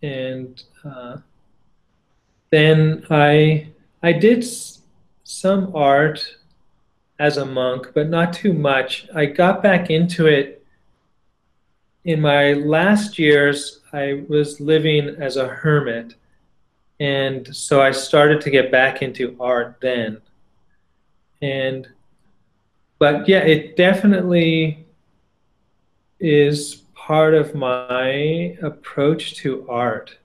S3: and then I did some art as a monk, but not too much. I got back into it in my last years. I was living as a hermit, and so I started to get back into art then. But yeah, it definitely is part of my approach to art.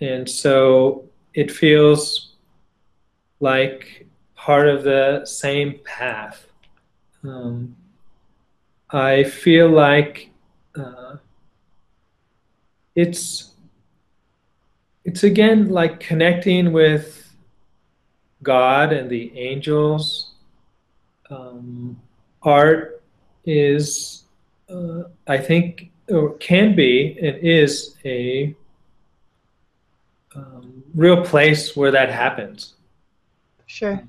S3: And so it feels like part of the same path. I feel like it's again like connecting with God and the angels. Art is, I think, or can be, and is a real place where that happens.
S2: Sure.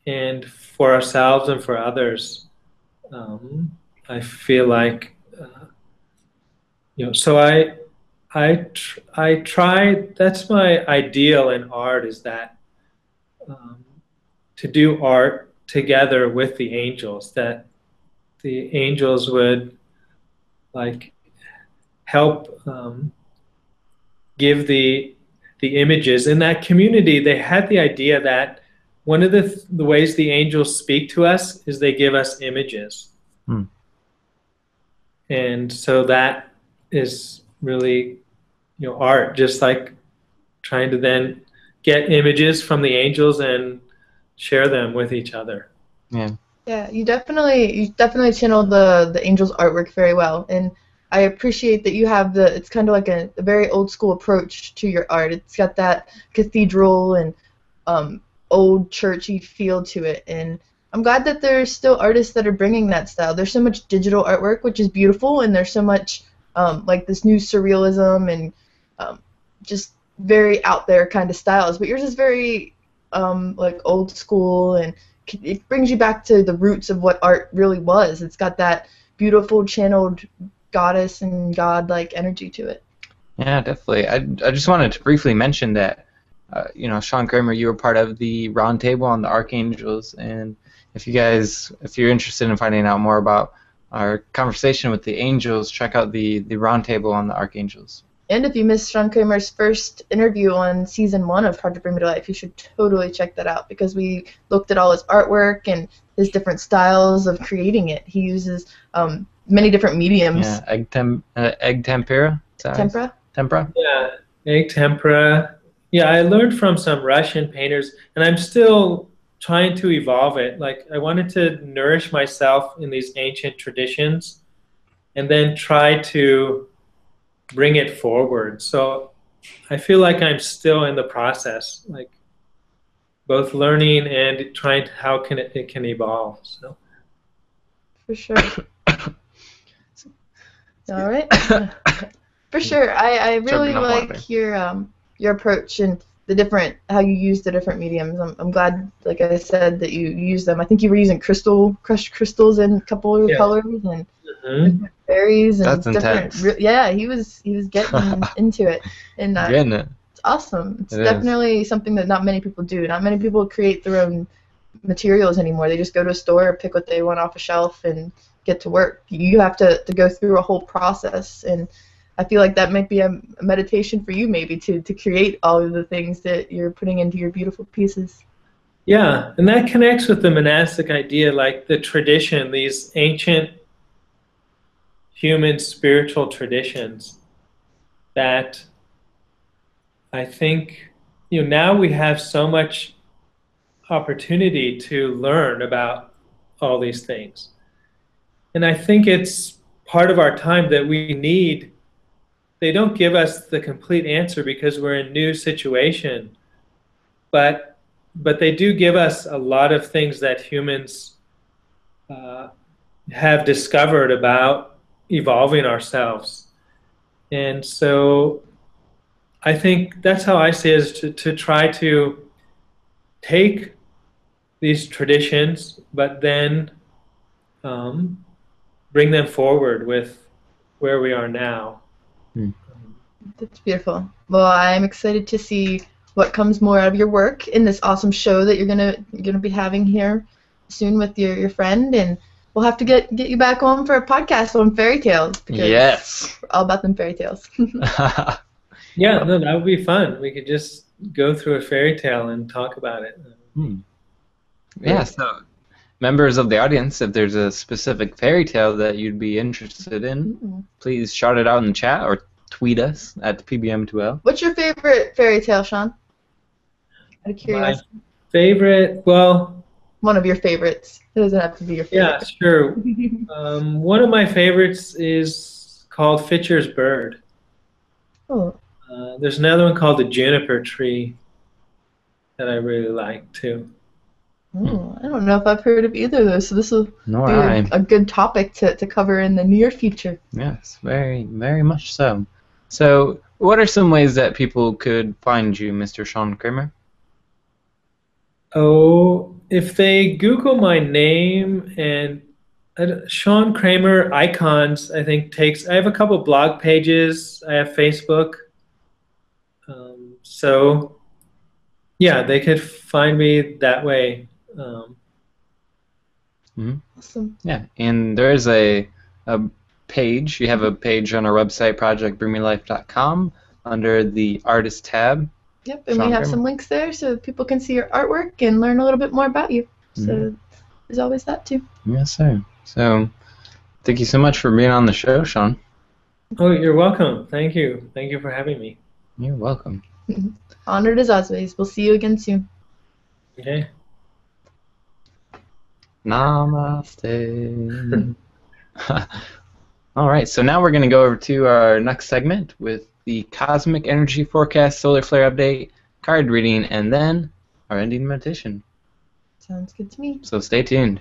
S3: And for ourselves and for others, I feel like, so I try, that's my ideal in art, is that to do art together with the angels, that the angels would like help give the images. In that community, they had the idea that one of the ways the angels speak to us is they give us images. And so that is really, art, just like trying to then get images from the angels and share them with each other.
S2: Yeah, you definitely channel the angels' artwork very well, and I appreciate that you have it's kind of like a very old school approach to your art. It's got that cathedral and old churchy feel to it, and I'm glad that there's still artists that are bringing that style. There's so much digital artwork, which is beautiful, and there's so much like this new surrealism and just very out there kind of styles, but yours is very like old school, and it brings you back to the roots of what art really was. It's got that beautiful channeled goddess and god-like energy to it.
S1: Yeah, definitely. I just wanted to briefly mention that, Sean Kramer, you were part of the roundtable on the archangels, and if you're interested in finding out more about our conversation with the angels, check out the roundtable on the archangels.
S2: And if you missed Sean Kramer's first interview on season 1 of Hard to Bring Me to Life, you should totally check that out, because we looked at all his artwork and his different styles of creating it. He uses many different mediums.
S1: Yeah, egg tempera?
S2: Tempera?
S1: Tempera?
S3: Yeah, egg tempera. Yeah, I learned from some Russian painters, and I'm still trying to evolve it. Like, I wanted to nourish myself in these ancient traditions and then try to bring it forward. So I feel like I'm still in the process, like both learning and trying to, how can it can evolve. So
S2: For sure. All right. For sure. I really
S1: Choking up
S2: like
S1: water.
S2: your approach and the different how you use the different mediums. I'm glad, like I said, that you use them. I think you were using crushed crystals in a couple of
S3: Yeah.
S2: colors and
S3: Mhm.
S2: berries and
S5: That's
S2: different.
S5: intense.
S2: Yeah, he was getting into it, and
S5: Getting it.
S2: it's awesome. It's
S5: It is.
S2: definitely something that not many people do. Not many people create their own materials anymore. They just go to a store, pick what they want off a shelf, and get to work. You have to go through a whole process, and I feel like that might be a meditation for you, maybe to create all of the things that you're putting into your beautiful pieces.
S3: Yeah, and that connects with the monastic idea, like the tradition, these ancient human spiritual traditions that I think, now we have so much opportunity to learn about all these things. And I think it's part of our time that we need. They don't give us the complete answer because we're in a new situation, but they do give us a lot of things that humans have discovered about evolving ourselves. And so I think that's how I see it, is to try to take these traditions, but then bring them forward with where we are now.
S2: That's beautiful. Well, I'm excited to see what comes more out of your work in this awesome show that you're gonna be having here soon with your friend, and we'll have to get you back on for a podcast on fairy tales. Because
S5: Yes.
S2: we're all about them fairy tales.
S3: Yeah, no, that would be fun. We could just go through a fairy tale and talk about it.
S5: Yeah, so members of the audience, if there's a specific fairy tale that you'd be interested in, please shout it out in the chat or tweet us at PBM2L.
S2: What's your favorite fairy tale, Sean? Out of
S3: My
S2: curiosity.
S3: favorite, well,
S2: One of your favorites. It doesn't have to be your
S3: yeah,
S2: favorite.
S3: sure. One of my favorites is called Fitcher's Bird.
S2: Oh,
S3: There's another one called the Juniper Tree that I really like too.
S2: I don't know if I've heard of either of those, so this will
S5: Nor
S2: be
S5: I.
S2: a good topic to cover in the near future.
S5: Yes, very, very much so. So, what are some ways that people could find you, Mr. Sean Kramer?
S3: Oh, if they Google my name and Sean Kramer Icons, I think I have a couple blog pages. I have Facebook. So, yeah, they could find me that way.
S2: Awesome.
S5: Yeah, and there is a page. You have a page on our website, projectbringmelife.com, under the artist tab.
S2: Yep, and
S5: Sean
S2: we have
S5: Kramer.
S2: some links there so people can see your artwork and learn a little bit more about you. So there's always that too.
S5: Yes, sir. So, thank you so much for being on the show, Sean.
S3: Oh, you're welcome. Thank you. Thank you for having me.
S5: You're welcome.
S2: Honored as always. We'll see you again soon.
S3: Okay.
S5: Namaste. All right, so now we're going to go over to our next segment with the Cosmic Energy Forecast, Solar Flare Update, card reading, and then our ending meditation.
S2: Sounds good to me.
S5: So stay tuned.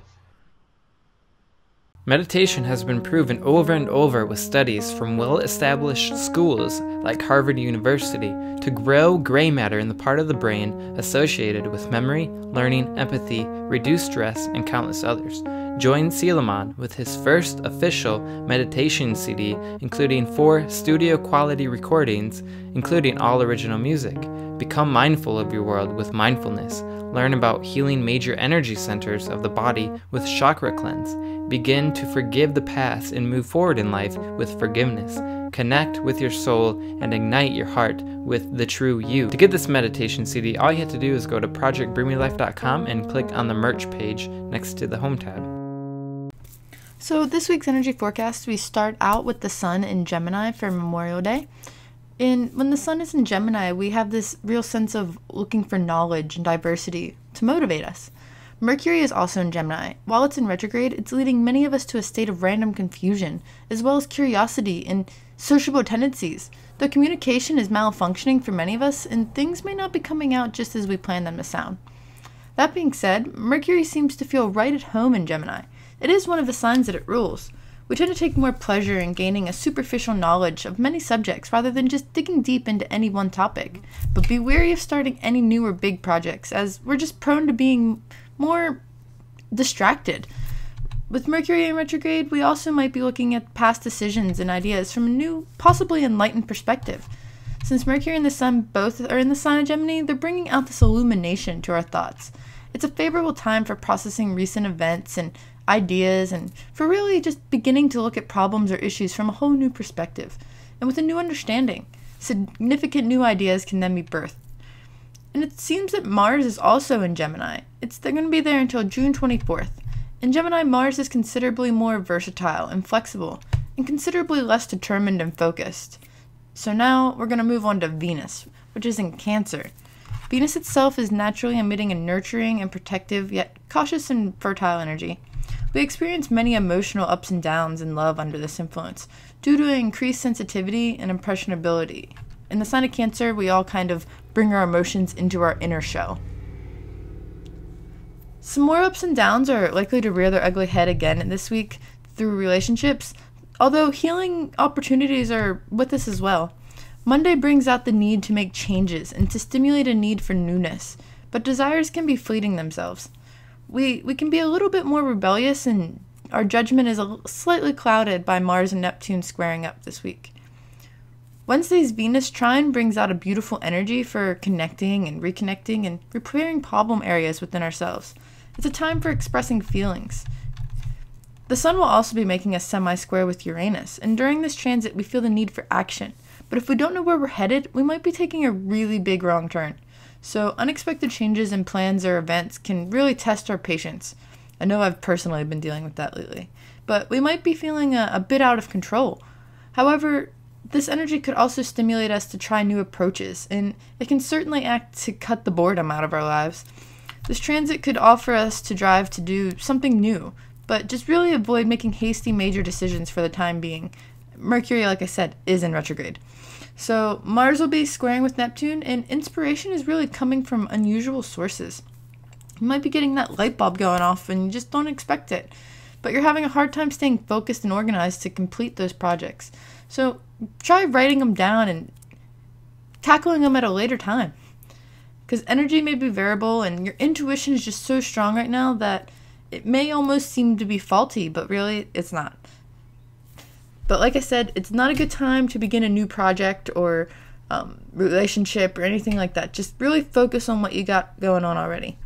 S1: Meditation has been proven over and over with studies from well-established schools like Harvard University to grow gray matter in the part of the brain associated with memory, learning, empathy, reduced stress, and countless others. Join Seelaman with his first official meditation CD, including 4 studio-quality recordings, including all original music. Become mindful of your world with mindfulness. Learn about healing major energy centers of the body with Chakra Cleanse. Begin to forgive the past and move forward in life with forgiveness. Connect with your soul and ignite your heart with the true you. To get this meditation CD, all you have to do is go to projectbringmelife.com and click on the merch page next to the home tab.
S2: So this week's energy forecast, we start out with the sun in Gemini for Memorial Day. And when the sun is in Gemini, we have this real sense of looking for knowledge and diversity to motivate us. Mercury is also in Gemini. While it's in retrograde, it's leading many of us to a state of random confusion, as well as curiosity and sociable tendencies. Though communication is malfunctioning for many of us, and things may not be coming out just as we plan them to sound. That being said, Mercury seems to feel right at home in Gemini. It is one of the signs that it rules. We tend to take more pleasure in gaining a superficial knowledge of many subjects rather than just digging deep into any one topic. But be wary of starting any new or big projects, as we're just prone to being more distracted. With Mercury in retrograde, we also might be looking at past decisions and ideas from a new, possibly enlightened perspective. Since Mercury and the Sun both are in the sign of Gemini, they're bringing out this illumination to our thoughts. It's a favorable time for processing recent events and ideas, and for really just beginning to look at problems or issues from a whole new perspective. And with a new understanding, significant new ideas can then be birthed. And it seems that Mars is also in Gemini. They're going to be there until June 24th. In Gemini, Mars is considerably more versatile and flexible, and considerably less determined and focused. So now we're going to move on to Venus, which is in Cancer. Venus itself is naturally emitting a nurturing and protective, yet cautious and fertile energy. We experience many emotional ups and downs in love under this influence, due to increased sensitivity and impressionability. In the sign of Cancer, we all kind of bring our emotions into our inner shell. Some more ups and downs are likely to rear their ugly head again this week through relationships, although healing opportunities are with us as well. Monday brings out the need to make changes and to stimulate a need for newness, but desires can be fleeting themselves. We can be a little bit more rebellious, and our judgment is slightly clouded by Mars and Neptune squaring up this week. Wednesday's Venus trine brings out a beautiful energy for connecting and reconnecting and repairing problem areas within ourselves. It's a time for expressing feelings. The Sun will also be making a semi-square with Uranus, and during this transit we feel the need for action. But if we don't know where we're headed, we might be taking a really big wrong turn. So unexpected changes in plans or events can really test our patience. I know I've personally been dealing with that lately. But we might be feeling a bit out of control. However, this energy could also stimulate us to try new approaches, and it can certainly act to cut the boredom out of our lives. This transit could offer us to drive to do something new, but just really avoid making hasty major decisions for the time being. Mercury, like I said, is in retrograde. So Mars will be squaring with Neptune, and inspiration is really coming from unusual sources. You might be getting that light bulb going off and you just don't expect it, but you're having a hard time staying focused and organized to complete those projects. So try writing them down and tackling them at a later time, because energy may be variable and your intuition is just so strong right now that it may almost seem to be faulty, but really it's not. But like I said, it's not a good time to begin a new project or relationship or anything like that. Just really focus on what you got going on already.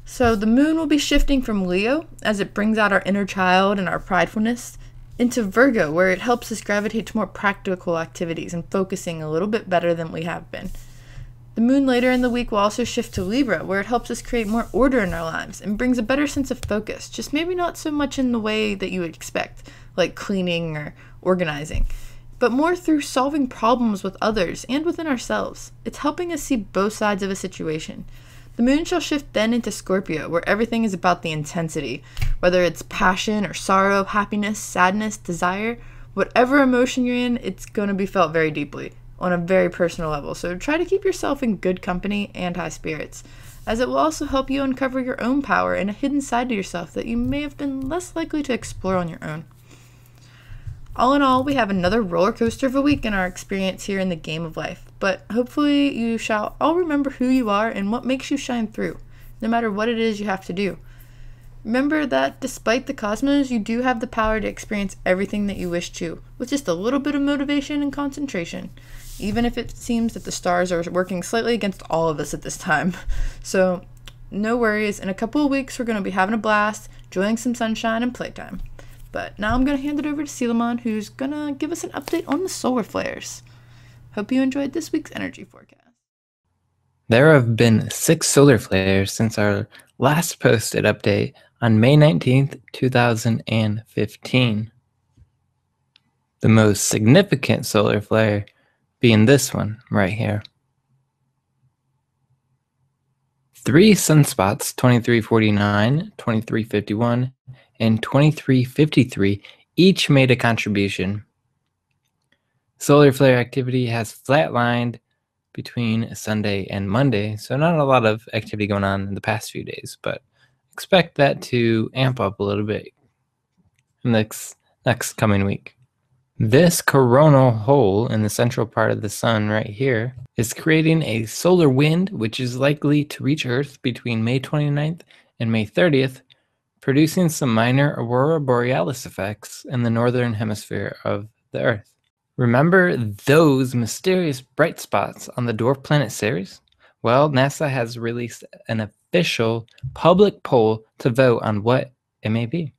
S2: So the moon will be shifting from Leo, as it brings out our inner child and our pridefulness, into Virgo, where it helps us gravitate to more practical activities and focusing a little bit better than we have been. The moon later in the week will also shift to Libra, where it helps us create more order in our lives and brings a better sense of focus, just maybe not so much in the way that you would expect, like cleaning or organizing, but more through solving problems with others and within ourselves. It's helping us see both sides of a situation. The moon shall shift then into Scorpio, where everything is about the intensity, whether it's passion or sorrow, happiness, sadness, desire, whatever emotion you're in, it's going to be felt very deeply on a very personal level. So try to keep yourself in good company and high spirits, as it will also help you uncover your own power and a hidden side to yourself that you may have been less likely to explore on your own. All in all, we have another roller coaster of a week in our experience here in the game of life, but hopefully you shall all remember who you are and what makes you shine through, no matter what it is you have to do. Remember that despite the cosmos, you do have the power to experience everything that you wish to, with just a little bit of motivation and concentration, even if it seems that the stars are working slightly against all of us at this time. So no worries, in a couple of weeks we're going to be having a blast, enjoying some sunshine and playtime. But now I'm going to hand it over to Selamon, who's going to give us an update on the solar flares. Hope you enjoyed this week's energy forecast.
S1: There have been 6 solar flares since our last posted update on May 19th, 2015. The most significant solar flare being this one right here. 3 sunspots, 2349, 2351, and 2353, each made a contribution. Solar flare activity has flatlined between Sunday and Monday, so not a lot of activity going on in the past few days, but expect that to amp up a little bit next coming week. This coronal hole in the central part of the sun right here is creating a solar wind, which is likely to reach Earth between May 29th and May 30th, producing some minor aurora borealis effects in the northern hemisphere of the Earth. Remember those mysterious bright spots on the dwarf planet Ceres? Well, NASA has released an official public poll to vote on what it may be.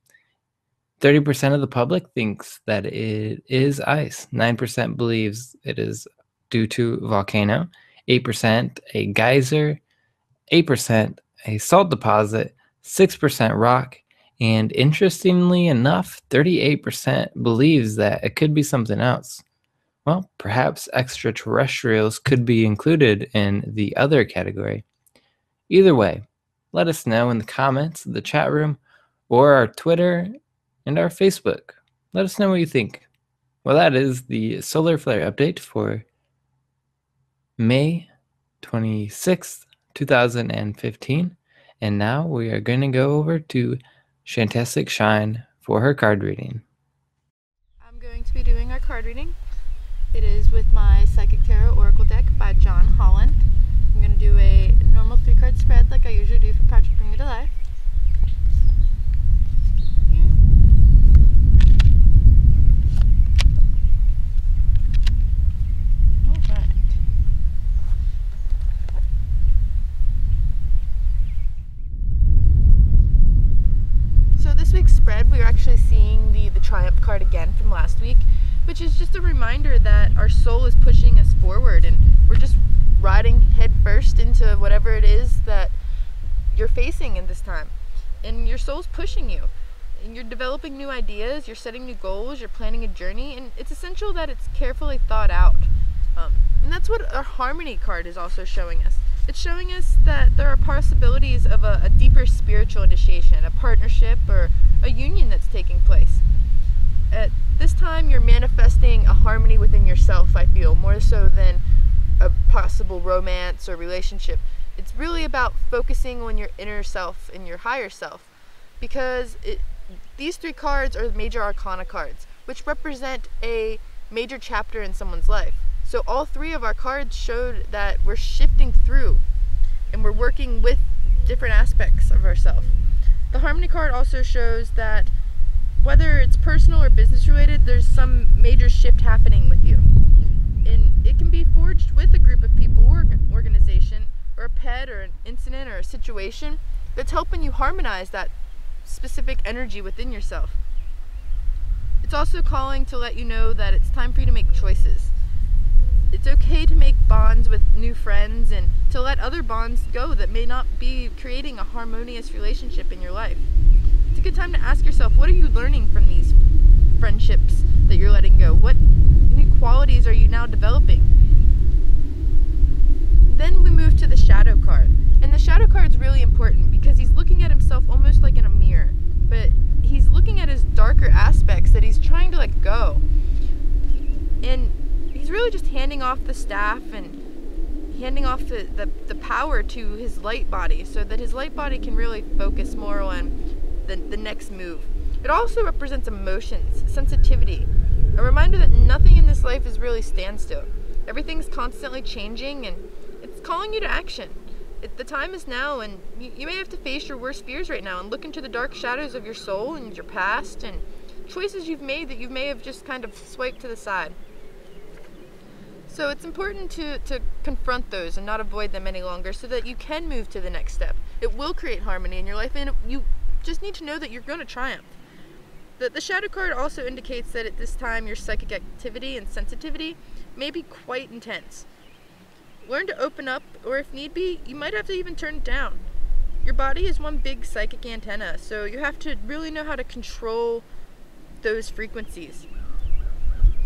S1: 30% of the public thinks that it is ice. 9% believes it is due to volcano. 8% a geyser. 8% a salt deposit. 6% rock. And interestingly enough, 38% believes that it could be something else. Well, perhaps extraterrestrials could be included in the other category. Either way, let us know in the comments, the chat room, or our Twitter and our Facebook. Let us know what you think. Well, that is the solar flare update for May 26th, 2015. And now we are going to go over to Shantastic Shine for her card reading.
S2: I'm going to be doing our card reading. It is with my Psychic Tarot Oracle deck by John Holland. I'm going to do a normal 3-card spread like I usually do for Project Bring Me to Life. Spread, we are actually seeing the Triumph card again from last week, which is just a reminder that our soul is pushing us forward and we're just riding head first into whatever it is that you're facing in this time. And your soul's pushing you. And you're developing new ideas, you're setting new goals, you're planning a journey, and it's essential that it's carefully thought out. And that's what our Harmony card is also showing us. It's showing us that there are possibilities of a deeper spiritual initiation, a partnership, or a union that's taking place. At this time, you're manifesting a harmony within yourself, I feel, more so than a possible romance or relationship. It's really about focusing on your inner self and your higher self, because these 3 cards are major arcana cards, which represent a major chapter in someone's life. So all 3 of our cards showed that we're shifting through and we're working with different aspects of ourselves. The Harmony card also shows that whether it's personal or business related, there's some major shift happening with you. And it can be forged with a group of people or organization or a pet or an incident or a situation that's helping you harmonize that specific energy within yourself. It's also calling to let you know that it's time for you to make choices. It's okay to make bonds with new friends and to let other bonds go that may not be creating a harmonious relationship in your life. It's a good time to ask yourself, what are you learning from these friendships that you're letting go? What new qualities are you now developing? Then we move to the Shadow card. And the Shadow card is really important because he's looking at himself almost like in a mirror. But he's looking at his darker aspects that he's trying to let go. And he's really just handing off the staff and handing off the power to his light body so that his light body can really focus more on the next move. It also represents emotions, sensitivity, a reminder that nothing in this life is really standstill. Everything's constantly changing and it's calling you to action. The time is now, and you may have to face your worst fears right now and look into the dark shadows of your soul and your past and choices you've made that you may have just kind of swiped to the side. So it's important to confront those and not avoid them any longer so that you can move to the next step. It will create harmony in your life, and you just need to know that you're going to triumph. The Shadow card also indicates that at this time your psychic activity and sensitivity may be quite intense. Learn to open up, or if need be, you might have to even turn it down. Your body is one big psychic antenna, so you have to really know how to control those frequencies.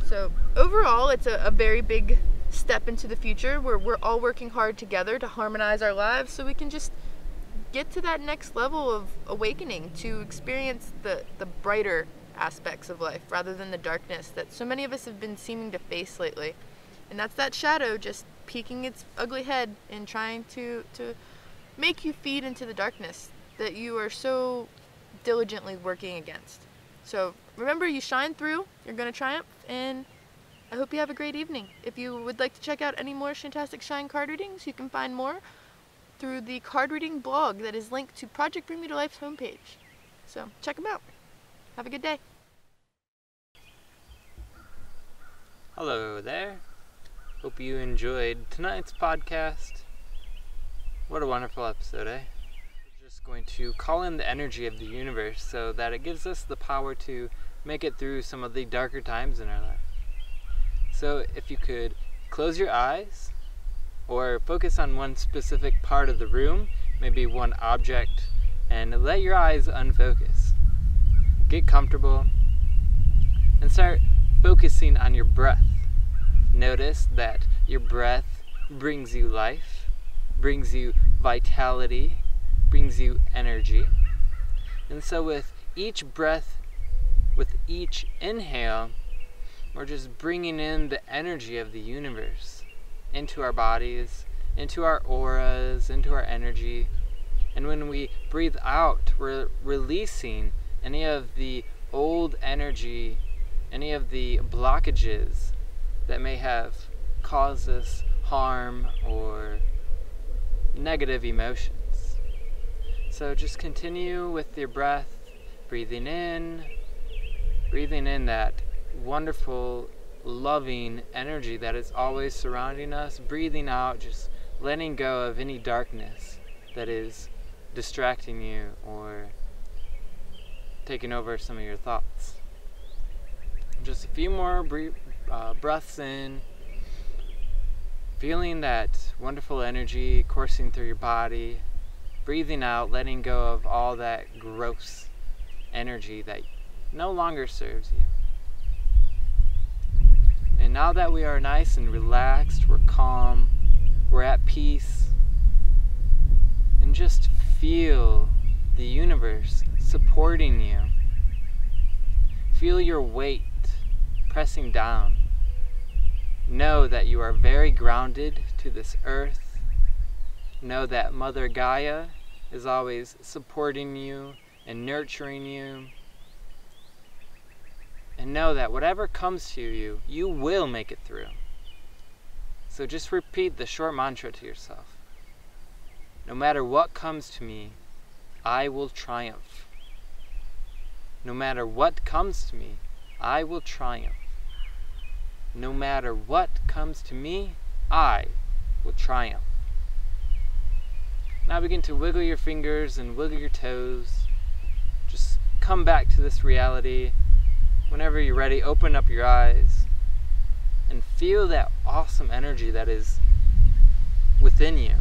S2: So overall, it's a very big step into the future where we're all working hard together to harmonize our lives so we can just get to that next level of awakening, to experience the brighter aspects of life rather than the darkness that so many of us have been seeming to face lately. And that's that shadow just peeking its ugly head and trying to make you feed into the darkness that you are so diligently working against. So remember, you shine through, you're going to triumph, and I hope you have a great evening. If you would like to check out any more Shantastic Shine card readings, you can find more through the card reading blog that is linked to Project Bring Me to Life's homepage. So check them out. Have a good day.
S1: Hello there. Hope you enjoyed tonight's podcast. What a wonderful episode, eh? We're just going to call in the energy of the universe so that it gives us the power to make it through some of the darker times in our life. So if you could close your eyes or focus on one specific part of the room, maybe one object, and let your eyes unfocus. Get comfortable and start focusing on your breath. Notice that your breath brings you life, brings you vitality, brings you energy. And so with each breath, with each inhale, we're just bringing in the energy of the universe into our bodies, into our auras, into our energy. And when we breathe out, we're releasing any of the old energy, any of the blockages that may have caused us harm or negative emotions. So just continue with your breath, breathing in that wonderful, loving energy that is always surrounding us, breathing out, just letting go of any darkness that is distracting you or taking over some of your thoughts. Just a few more breaths in, feeling that wonderful energy coursing through your body, breathing out, letting go of all that gross energy that no longer serves you. And now that we are nice and relaxed, we're calm, we're at peace, and just feel the universe supporting you. Feel your weight pressing down. Know that you are very grounded to this earth. Know that Mother Gaia is always supporting you and nurturing you. And know that whatever comes to you, you will make it through. So just repeat the short mantra to yourself. No matter what comes to me, I will triumph. No matter what comes to me, I will triumph. No matter what comes to me, I will triumph. Now begin to wiggle your fingers and wiggle your toes. Just come back to this reality. Whenever you're ready, open up your eyes and feel that awesome energy that is within you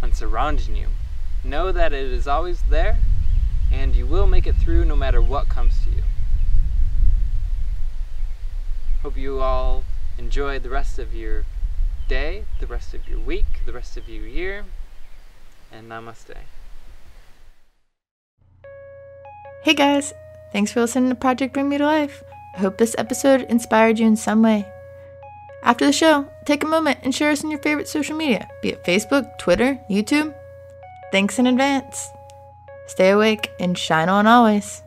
S1: and surrounding you. Know that it is always there and you will make it through no matter what comes to you. Hope you all enjoy the rest of your day, the rest of your week, the rest of your year, and namaste.
S2: Hey guys, thanks for listening to Project Bring Me to Life. I hope this episode inspired you in some way. After the show, take a moment and share us on your favorite social media, be it Facebook, Twitter, YouTube. Thanks in advance. Stay awake and shine on always.